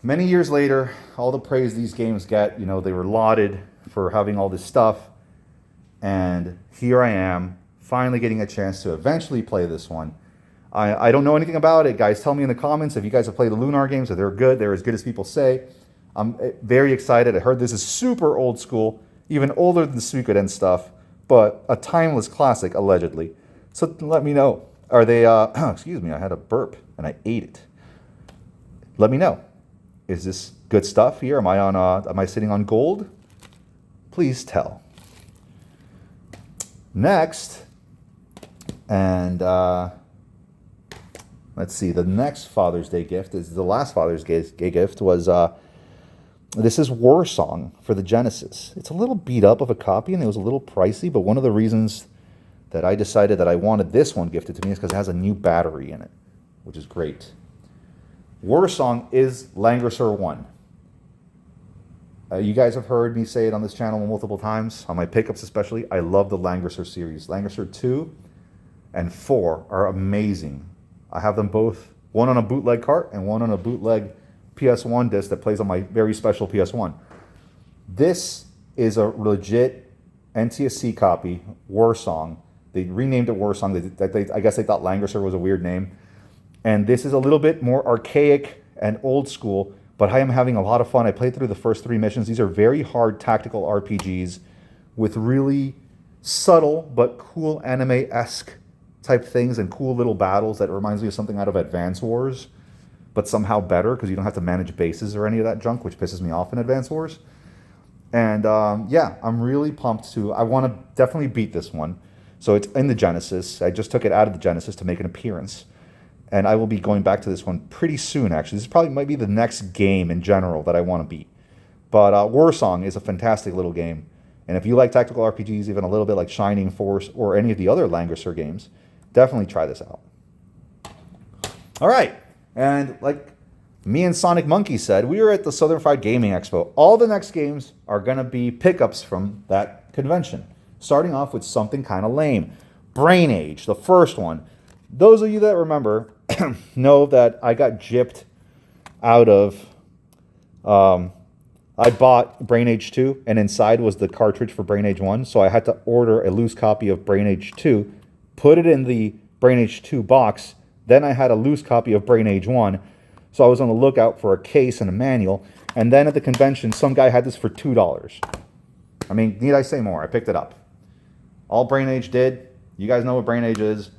many years later, all the praise these games get, they were lauded for having all this stuff, and here I am finally getting a chance to eventually play this one. I don't know anything about it. Guys, tell me in the comments if you guys have played the Lunar games, if they're good, they're as good as people say. I'm very excited. I heard this is super old school, even older than the Suikoden stuff, but a timeless classic, allegedly. So let me know. Are they, excuse me, I had a burp and I ate it. Let me know. Is this good stuff here? Am I sitting on gold? Please tell. Next, and let's see, the next Father's Day gift is the last Father's Day gift was, this is War Song for the Genesis. It's a little beat up of a copy and it was a little pricey, but one of the reasons that I decided that I wanted this one gifted to me is because it has a new battery in it, which is great. War Song is Langrisser 1. You guys have heard me say it on this channel multiple times, on my pickups especially. I love the Langrisser series. Langrisser 2 and 4 are amazing. I have them both, one on a bootleg cart and one on a bootleg PS1 disc that plays on my very special PS1. This is a legit NTSC copy, War Song. They renamed it War Song. I guess they thought Langrisser was a weird name. And this is a little bit more archaic and old school, but I am having a lot of fun. I played through the first 3 missions. These are very hard tactical RPGs with really subtle but cool anime-esque type things and cool little battles that reminds me of something out of Advance Wars, but somehow better because you don't have to manage bases or any of that junk, which pisses me off in Advance Wars. And yeah, I'm really pumped I want to definitely beat this one. So it's in the Genesis. I just took it out of the Genesis to make an appearance. And I will be going back to this one pretty soon, actually. This probably might be the next game in general that I want to beat. But War Song is a fantastic little game. And if you like tactical RPGs, even a little bit like Shining Force or any of the other Langrisser games, definitely try this out. All right. And like me and Sonic Monkey said, we were at the Southern Fried Gaming Expo. All the next games are going to be pickups from that convention. Starting off with something kind of lame. Brain Age, the first one. Those of you that remember know that I got gypped out of... I bought Brain Age 2, and inside was the cartridge for Brain Age 1, so I had to order a loose copy of Brain Age 2, put it in the Brain Age 2 box, then I had a loose copy of Brain Age 1, so I was on the lookout for a case and a manual, and then at the convention, some guy had this for $2. I mean, need I say more? I picked it up. All Brain Age did, you guys know what Brain Age is,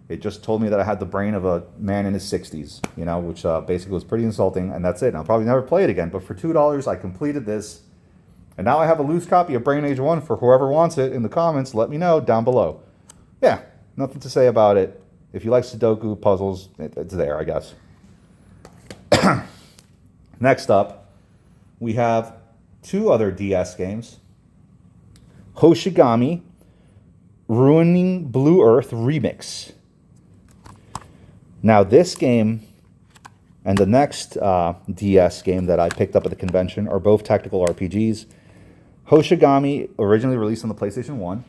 it just told me that I had the brain of a man in his 60s, you know, which basically was pretty insulting, and that's it. And I'll probably never play it again, but for $2, I completed this, and now I have a loose copy of Brain Age 1 for whoever wants it in the comments. Let me know down below. Yeah, nothing to say about it. If you like Sudoku puzzles, it's there, I guess. Next up, we have 2 other DS games. Hoshigami Ruining Blue Earth Remix. Now this game and the next DS game that I picked up at the convention are both tactical RPGs. Hoshigami, originally released on the PlayStation 1.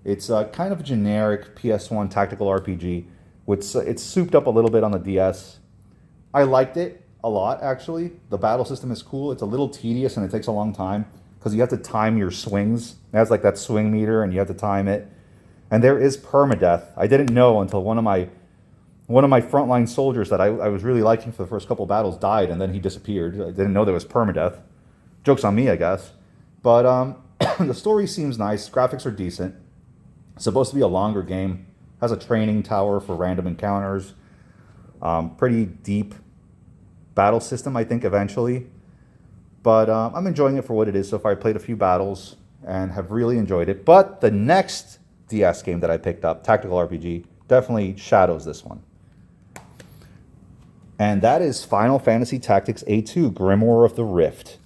It's kind of a generic PS1 tactical RPG. It's souped up a little bit on the DS. I liked it. a lot, actually. The battle system is cool. It's a little tedious and it takes a long time because you have to time your swings. It has like that swing meter and you have to time it. And there is permadeath. I didn't know until one of my frontline soldiers that I was really liking for the first couple battles died, and then he disappeared. I didn't know there was permadeath. Joke's on me, I guess. But the story seems nice. Graphics are decent. It's supposed to be a longer game. Has a training tower for random encounters. Pretty deep battle system, I think, eventually. But I'm enjoying it for what it is so far. I played a few battles and have really enjoyed it. But the next DS game that I picked up, tactical RPG, definitely shadows this one. And that is Final Fantasy Tactics A2, Grimoire of the Rift.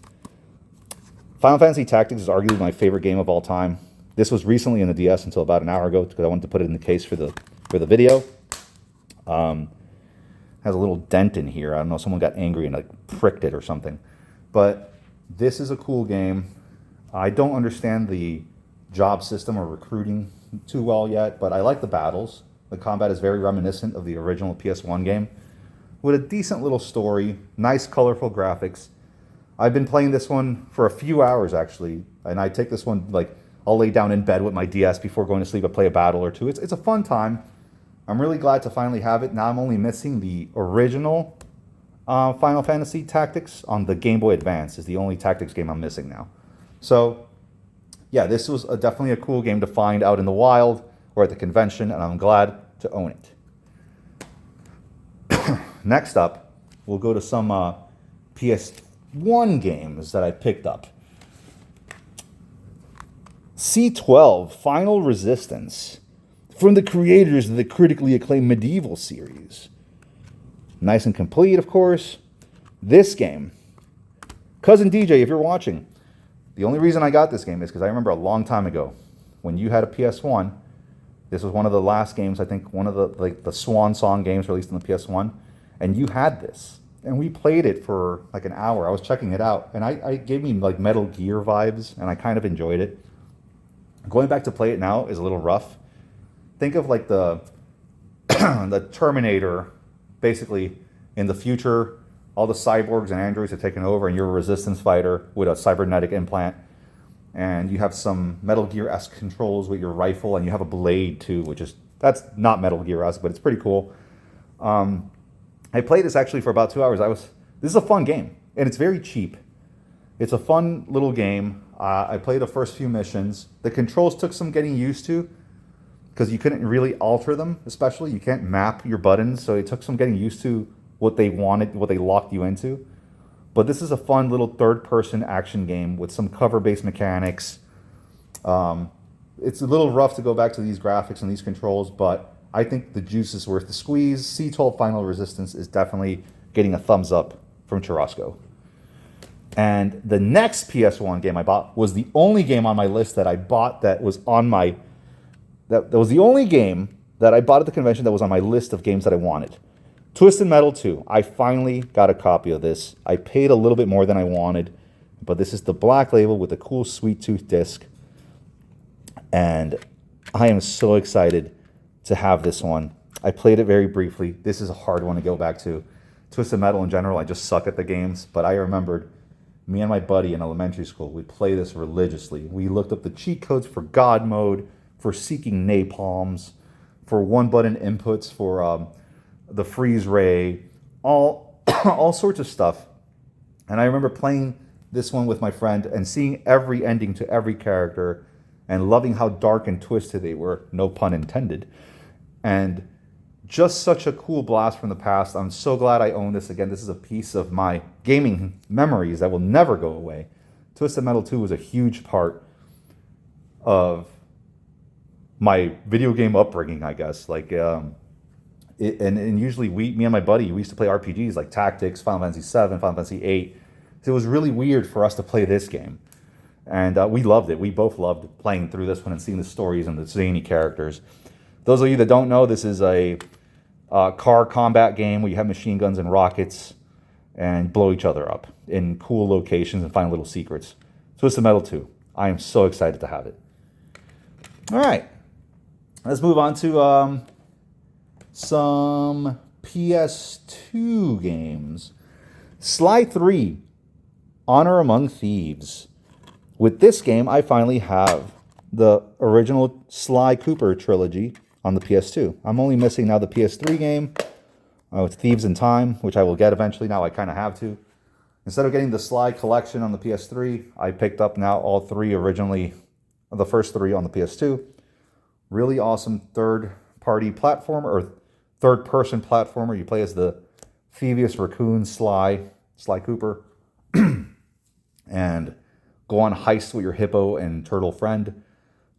Final Fantasy Tactics is arguably my favorite game of all time. This was recently in the DS until about an hour ago because I wanted to put it in the case for the video. Has a little dent in here. I don't know, someone got angry and like pricked it or something. But this is a cool game. I don't understand the job system or recruiting too well yet, but I like the battles. The combat is very reminiscent of the original PS1 game with a decent little story, nice colorful graphics. I've been playing this one for a few hours actually, and I take this one, like, I'll lay down in bed with my DS before going to sleep. I play a battle or two. It's a fun time. I'm really glad to finally have it. Now I'm only missing the original Final Fantasy Tactics on the Game Boy Advance. Is the only tactics game I'm missing now. So, yeah, this was definitely a cool game to find out in the wild or at the convention, and I'm glad to own it. Next up, we'll go to some PS1 games that I picked up. C12, Final Resistance, from the creators of the critically acclaimed Medieval series. Nice and complete, of course. This game, Cousin DJ, if you're watching, the only reason I got this game is because I remember a long time ago, when you had a PS1, this was one of the last games, I think one of the swan song games released on the PS1, and you had this. And we played it for like an hour. I was checking it out, and it gave me like Metal Gear vibes, and I kind of enjoyed it. Going back to play it now is a little rough. Think of like the the Terminator, basically in the future, all the cyborgs and androids have taken over, and you're a resistance fighter with a cybernetic implant, and you have some Metal Gear-esque controls with your rifle, and you have a blade too, that's not Metal Gear-esque, but it's pretty cool. I played this actually for about 2 hours. This is a fun game, and it's very cheap. It's a fun little game. I played the first few missions. The controls took some getting used to because you couldn't really alter them, especially. You can't map your buttons, so it took some getting used to what they wanted, what they locked you into. But this is a fun little third-person action game with some cover-based mechanics. It's a little rough to go back to these graphics and these controls, but I think the juice is worth the squeeze. C12 Final Resistance is definitely getting a thumbs up from Churrasco. And the next PS1 game I bought was the only game on my list that I bought that was on my... That was the only game that I bought at the convention that was on my list of games that I wanted. Twisted Metal 2. I finally got a copy of this. I paid a little bit more than I wanted, but this is the black label with the cool Sweet Tooth disc. And I am so excited to have this one. I played it very briefly. This is a hard one to go back to. Twisted Metal in general, I just suck at the games, but I remembered me and my buddy in elementary school, we play this religiously. We looked up the cheat codes for God mode, for seeking napalms, for one-button inputs, for the freeze ray, all sorts of stuff. And I remember playing this one with my friend and seeing every ending to every character and loving how dark and twisted they were, no pun intended. And just such a cool blast from the past. I'm so glad I own this again. This is a piece of my gaming memories that will never go away. Twisted Metal 2 was a huge part of my video game upbringing, I guess. Like, and usually me and my buddy, we used to play RPGs like Tactics, Final Fantasy 7, Final Fantasy 8. So it was really weird for us to play this game. And we loved it. We both loved playing through this one and seeing the stories and the zany characters. Those of you that don't know, this is a car combat game where you have machine guns and rockets and blow each other up in cool locations and find little secrets. Twisted Metal 2. I am so excited to have it. All right. Let's move on to some PS2 games. Sly 3, Honor Among Thieves. With this game, I finally have the original Sly Cooper trilogy on the PS2. I'm only missing now the PS3 game with Thieves in Time, which I will get eventually. Now I kind of have to. Instead of getting the Sly collection on the PS3, I picked up now all three originally, the first three on the PS2. Really awesome third-party platformer, or third-person platformer. You play as the Thievius Raccoon Sly Cooper, and go on heists with your hippo and turtle friend.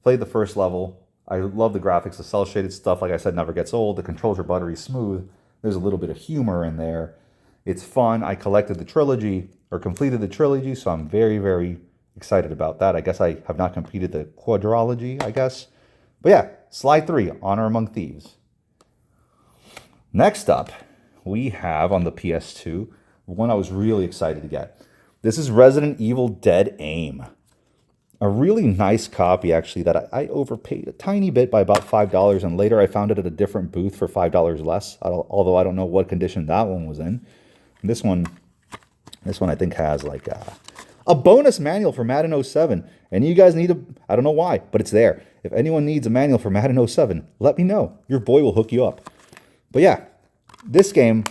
Played the first level. I love the graphics. The cel-shaded stuff, like I said, never gets old. The controls are buttery smooth. There's a little bit of humor in there. It's fun. I collected the trilogy, or completed the trilogy, so I'm very, very excited about that. I guess I have not completed the quadrilogy, I guess. But yeah, Sly 3, Honor Among Thieves. Next up, we have on the PS2, one I was really excited to get. This is Resident Evil Dead Aim. A really nice copy, actually, that I overpaid a tiny bit by about $5, and later I found it at a different booth for $5 less, although I don't know what condition that one was in. And this one I think has like a bonus manual for Madden 07. And you guys need I don't know why, but it's there. If anyone needs a manual for Madden 07, let me know. Your boy will hook you up. But yeah, this game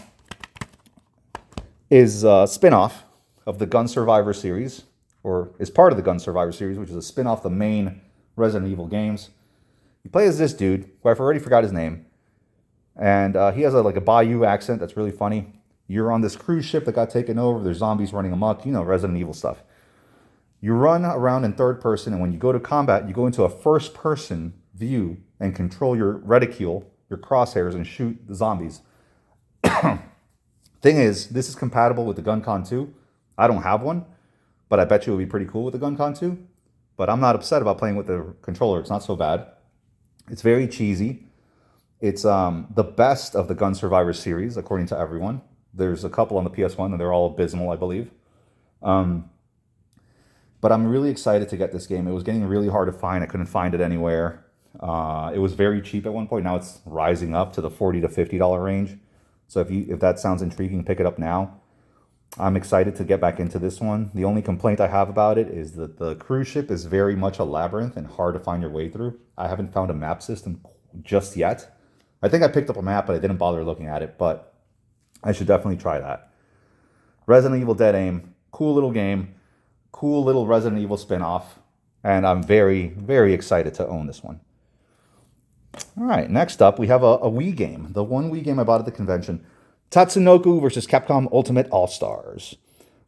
is a spin-off of the Gun Survivor series, or is part of the Gun Survivor series, which is a spin-off of the main Resident Evil games. You play as this dude, who I've already forgot his name, and he has like a Bayou accent that's really funny. You're on this cruise ship that got taken over. There's zombies running amok, you know, Resident Evil stuff. You run around in third person, and when you go to combat, you go into a first-person view and control your reticule, your crosshairs, and shoot the zombies. Thing is, this is compatible with the GunCon 2. I don't have one, but I bet you it would be pretty cool with the GunCon 2. But I'm not upset about playing with the controller. It's not so bad. It's very cheesy. It's the best of the Gun Survivor series, according to everyone. There's a couple on the PS1, and they're all abysmal, I believe. But I'm really excited to get this game. It was getting really hard to find. I couldn't find it anywhere. It was very cheap at one point. Now it's rising up to the $40 to $50 range. So if that sounds intriguing, pick it up now. I'm excited to get back into this one. The only complaint I have about it is that the cruise ship is very much a labyrinth and hard to find your way through. I haven't found a map system just yet. I think I picked up a map, but I didn't bother looking at it. But I should definitely try that. Resident Evil Dead Aim, cool little game, cool little Resident Evil spin-off, and I'm very, very excited to own this one. All right, next up, we have a Wii game. The one Wii game I bought at the convention, Tatsunoko vs. Capcom Ultimate All-Stars.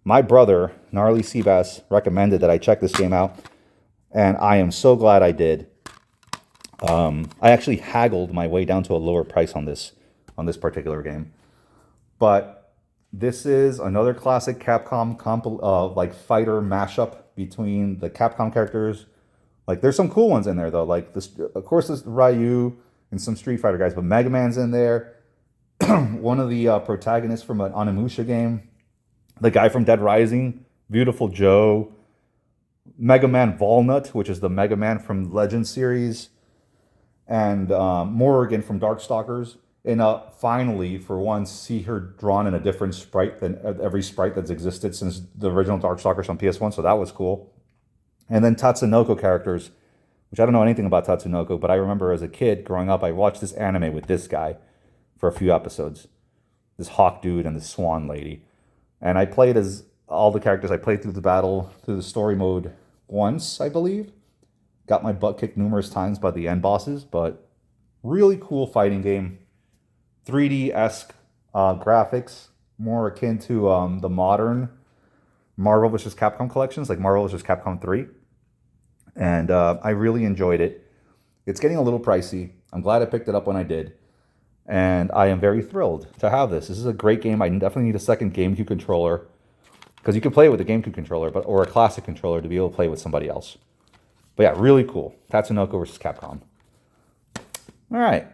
My brother, Gnarly Seabass, recommended that I check this game out, and I am so glad I did. I actually haggled my way down to a lower price on this particular game. But this is another classic Capcom like fighter mashup between the Capcom characters. Like, there's some cool ones in there, though. Like, this, of course, there's Ryu and some Street Fighter guys, but Mega Man's in there. One of the protagonists from an Onimusha game. The guy from Dead Rising, Beautiful Joe. Mega Man Walnut, which is the Mega Man from Legend series. And Morrigan from Darkstalkers. And finally, for once, see her drawn in a different sprite than every sprite that's existed since the original Darkstalkers on PS1, so that was cool. And then Tatsunoko characters, which I don't know anything about Tatsunoko, but I remember as a kid growing up, I watched this anime with this guy for a few episodes. This hawk dude and this swan lady. And I played as all the characters. I played through the battle, through the story mode once, I believe. Got my butt kicked numerous times by the end bosses, but really cool fighting game. 3D-esque graphics, more akin to the modern Marvel vs. Capcom collections, like Marvel vs. Capcom 3. And I really enjoyed it. It's getting a little pricey. I'm glad I picked it up when I did. And I am very thrilled to have this. This is a great game. I definitely need a second GameCube controller, because you can play it with a GameCube controller, or a classic controller to be able to play with somebody else. But yeah, really cool. Tatsunoko vs. Capcom. All right.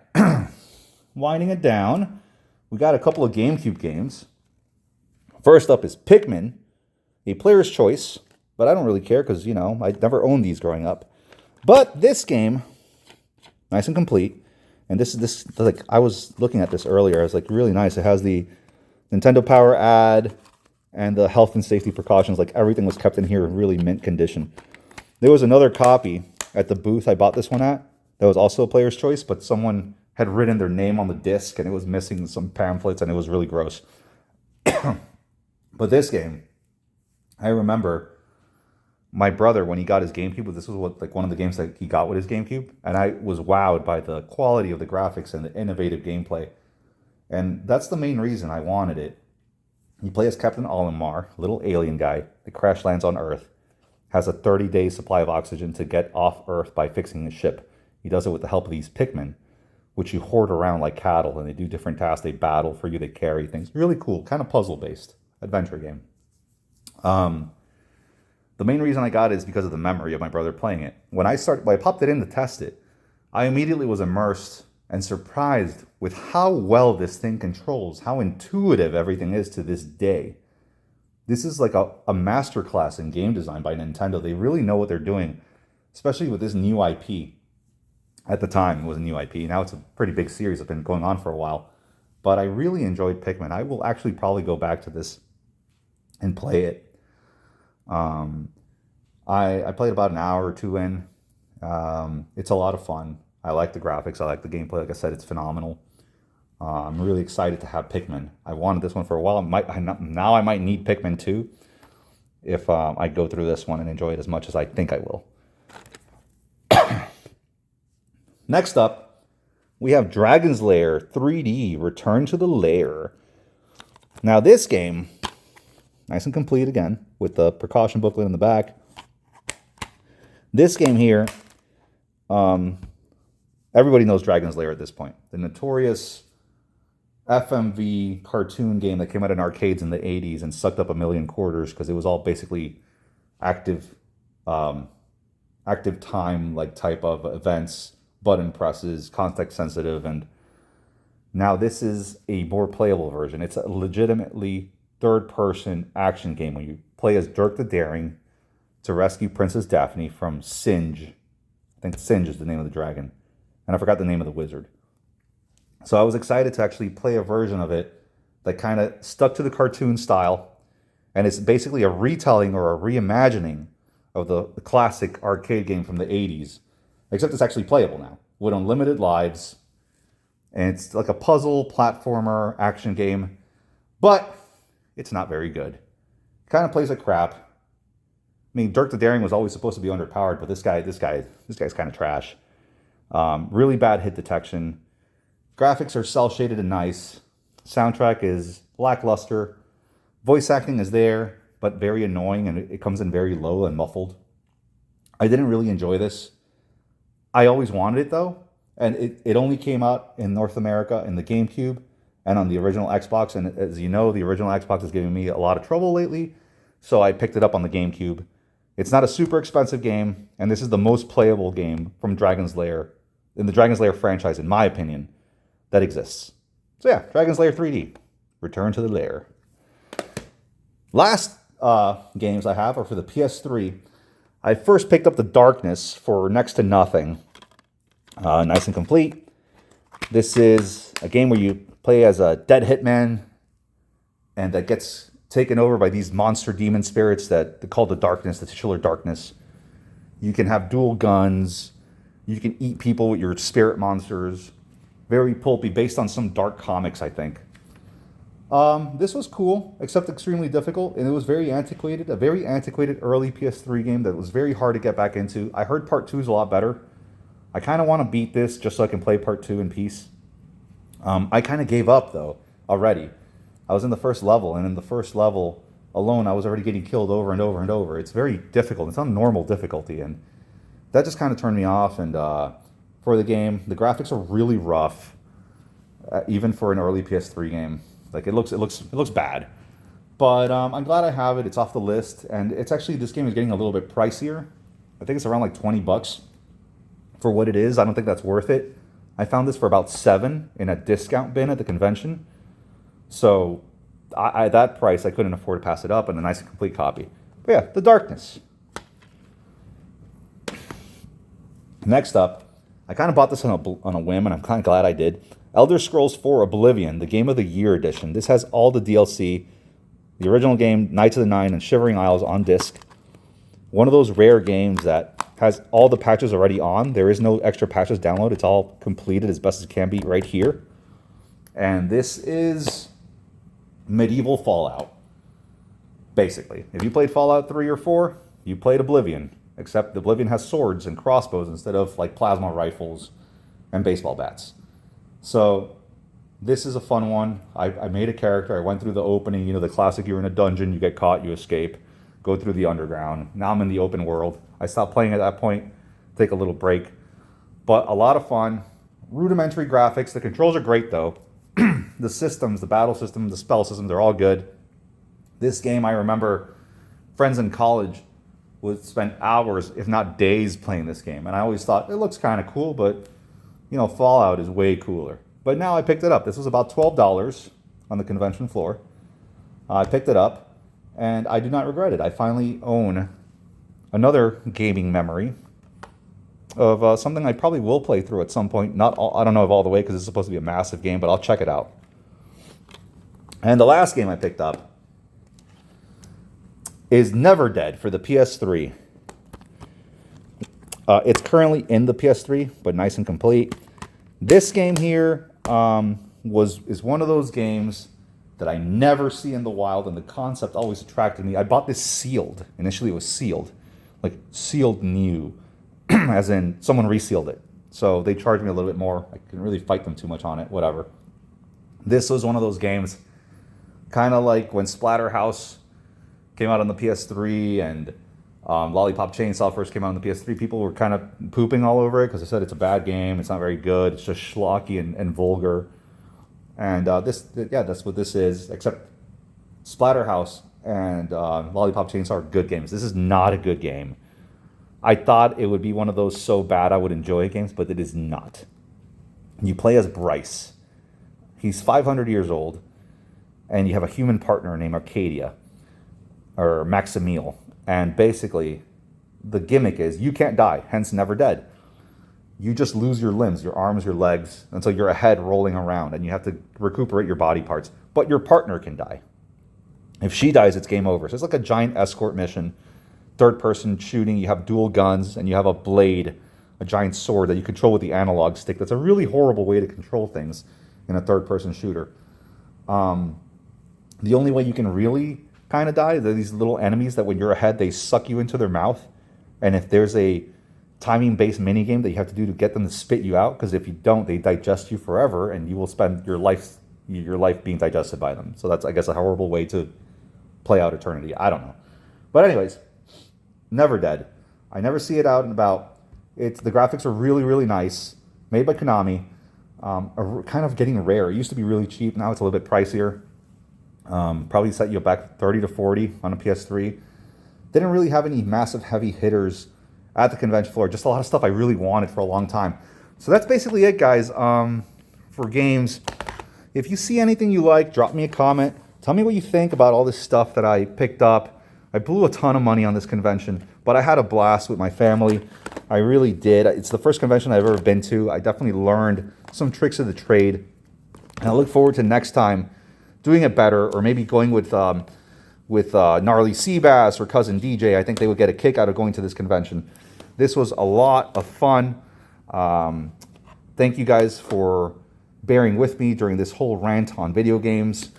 Winding it down, we got a couple of GameCube games. First up is Pikmin, a player's choice, but I don't really care because, you know, I never owned these growing up. But this game, nice and complete, and this like, I was looking at this earlier. I was like, really nice. It has the Nintendo Power ad, and the health and safety precautions, like everything was kept in here in really mint condition. There was another copy at the booth I bought this one at that was also a player's choice, but someone had written their name on the disc and it was missing some pamphlets and it was really gross. But this game, I remember my brother, when he got his GameCube, this was one of the games that he got with his GameCube, and I was wowed by the quality of the graphics and the innovative gameplay. And that's the main reason I wanted it. You play as Captain Olimar, little alien guy that crash lands on Earth, has a 30-day supply of oxygen to get off Earth by fixing his ship. He does it with the help of these Pikmin, which you hoard around like cattle, and they do different tasks. They battle for you, they carry things. Really cool, kind of puzzle-based adventure game. The main reason I got it is because of the memory of my brother playing it. When I popped it in to test it, I immediately was immersed and surprised with how well this thing controls, how intuitive everything is to this day. This is like a masterclass in game design by Nintendo. They really know what they're doing, especially with this new IP. At the time, it was a new IP. Now it's a pretty big series. It's been going on for a while. But I really enjoyed Pikmin. I will actually probably go back to this and play it. I played about an hour or two in. It's a lot of fun. I like the graphics. I like the gameplay. Like I said, it's phenomenal. I'm really excited to have Pikmin. I wanted this one for a while. Now I might need Pikmin 2 if I go through this one and enjoy it as much as I think I will. Next up, we have Dragon's Lair 3D Return to the Lair. Now this game, nice and complete again, with the precaution booklet in the back. This game here, everybody knows Dragon's Lair at this point. The notorious FMV cartoon game that came out in arcades in the 80s and sucked up $1 million because it was all basically active time like type of events, button presses, context sensitive, and now this is a more playable version. It's a legitimately third-person action game where you play as Dirk the Daring to rescue Princess Daphne from Singe. I think Singe is the name of the dragon. And I forgot the name of the wizard. So I was excited to actually play a version of it that kind of stuck to the cartoon style. And it's basically a retelling or a reimagining of the classic arcade game from the 80s. Except it's actually playable now with unlimited lives. And it's like a puzzle, platformer, action game. But it's not very good. It kind of plays like crap. I mean, Dirk the Daring was always supposed to be underpowered, but this guy's kind of trash. Really bad hit detection. Graphics are cel-shaded and nice. Soundtrack is lackluster. Voice acting is there, but very annoying, and it comes in very low and muffled. I didn't really enjoy this. I always wanted it, though, and it only came out in North America in the GameCube and on the original Xbox, and as you know, the original Xbox is giving me a lot of trouble lately, so I picked it up on the GameCube. It's not a super expensive game, and this is the most playable game from Dragon's Lair, in the Dragon's Lair franchise, in my opinion, that exists. So yeah, Dragon's Lair 3D, Return to the Lair. Last games I have are for the PS3. I first picked up The Darkness for next to nothing. Nice and complete. This is a game where you play as a dead hitman, and that gets taken over by these monster demon spirits that they call the Darkness, the titular Darkness. You can have dual guns. You can eat people with your spirit monsters. Very pulpy, based on some dark comics, I think. This was cool, except extremely difficult, and it was very antiquated. A very antiquated early PS3 game that was very hard to get back into. I heard Part 2 is a lot better. I kind of want to beat this just so I can play Part 2 in peace. I kind of gave up, though, already. I was in the first level, and in the first level alone, I was already getting killed over and over and over. It's very difficult. It's on normal difficulty, and that just kind of turned me off. And for the game, the graphics are really rough, even for an early PS3 game. Like it looks bad. But I'm glad I have it. It's off the list, and it's actually, this game is getting a little bit pricier. I think it's around like $20 for what it is. I don't think that's worth it. I found this for about $7 in a discount bin at the convention. So at that price, I couldn't afford to pass it up, and a nice and complete copy. But yeah, The Darkness. Next up, I kind of bought this on a whim, and I'm kind of glad I did. Elder Scrolls 4 Oblivion, the Game of the Year edition. This has all the DLC. The original game, Knights of the Nine and Shivering Isles on disc. One of those rare games that has all the patches already on. There is no extra patches download. It's all completed as best as it can be right here. And this is medieval Fallout, basically. If you played Fallout 3 or 4, you played Oblivion. Except Oblivion has swords and crossbows instead of like plasma rifles and baseball bats. So this is a fun one. I made a character. I went through the opening, you know, the classic, you're in a dungeon, you get caught, you escape, go through the underground. Now I'm in the open world. I stopped playing at that point, take a little break. But a lot of fun. Rudimentary graphics. The controls are great though. The systems, the battle system, the spell system, they're all good. This game, I remember friends in college would spend hours, if not days, playing this game. And I always thought, it looks kind of cool, but, you know, Fallout is way cooler. But now I picked it up. This was about $12 on the convention floor. I picked it up, and I do not regret it. I finally own another gaming memory of something I probably will play through at some point. Not all, I don't know if all the way, because it's supposed to be a massive game, but I'll check it out. And the last game I picked up is Never Dead for the PS3. It's currently in the PS3, but nice and complete. This game here is one of those games that I never see in the wild, and the concept always attracted me. I bought this sealed. Initially, it was sealed, like sealed new, as in someone resealed it. So they charged me a little bit more. I couldn't really fight them too much on it, whatever. This was one of those games, kind of like when Splatterhouse came out on the PS3 and Lollipop Chainsaw first came out on the PS3, people were kind of pooping all over it because they said it's a bad game, it's not very good, it's just schlocky and vulgar. And that's what this is, except Splatterhouse and Lollipop Chainsaw are good games. This is not a good game. I thought it would be one of those so bad I would enjoy games, but it is not. You play as Bryce. He's 500 years old, and you have a human partner named Arcadia, or Maximil. And basically, the gimmick is you can't die, hence Never Dead. You just lose your limbs, your arms, your legs, and so you're a head rolling around, and you have to recuperate your body parts. But your partner can die. If she dies, it's game over. So it's like a giant escort mission, third-person shooting. You have dual guns, and you have a blade, a giant sword that you control with the analog stick. That's a really horrible way to control things in a third-person shooter. The only way you can really kind of die, they're these little enemies that when you're ahead, they suck you into their mouth. And if there's a timing-based minigame that you have to do to get them to spit you out, because if you don't, they digest you forever, and you will spend your life being digested by them. So that's, I guess, a horrible way to play out eternity. I don't know. But anyways, Never Dead. I never see it out and about. The graphics are really, really nice. Made by Konami. Are kind of getting rare. It used to be really cheap. Now it's a little bit pricier. Probably set you back 30 to 40 on a PS3. Didn't really have any massive heavy hitters at the convention floor. Just a lot of stuff I really wanted for a long time. So that's basically it, guys, for games. If you see anything you like, drop me a comment. Tell me what you think about all this stuff that I picked up. I blew a ton of money on this convention, but I had a blast with my family. I really did. It's the first convention I've ever been to. I definitely learned some tricks of the trade. And I look forward to next time doing it better, or maybe going with Gnarly Seabass or Cousin DJ. I think they would get a kick out of going to this convention. This was a lot of fun. Thank you guys for bearing with me during this whole rant on video games.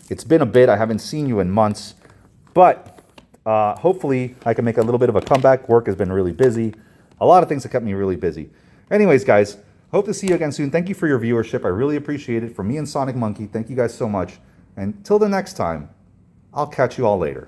It's been a bit. I haven't seen you in months, but hopefully I can make a little bit of a comeback. Work has been really busy. A lot of things have kept me really busy. Anyways, guys, hope to see you again soon. Thank you for your viewership. I really appreciate it. From me and Sonic Monkey, thank you guys so much. And till the next time, I'll catch you all later.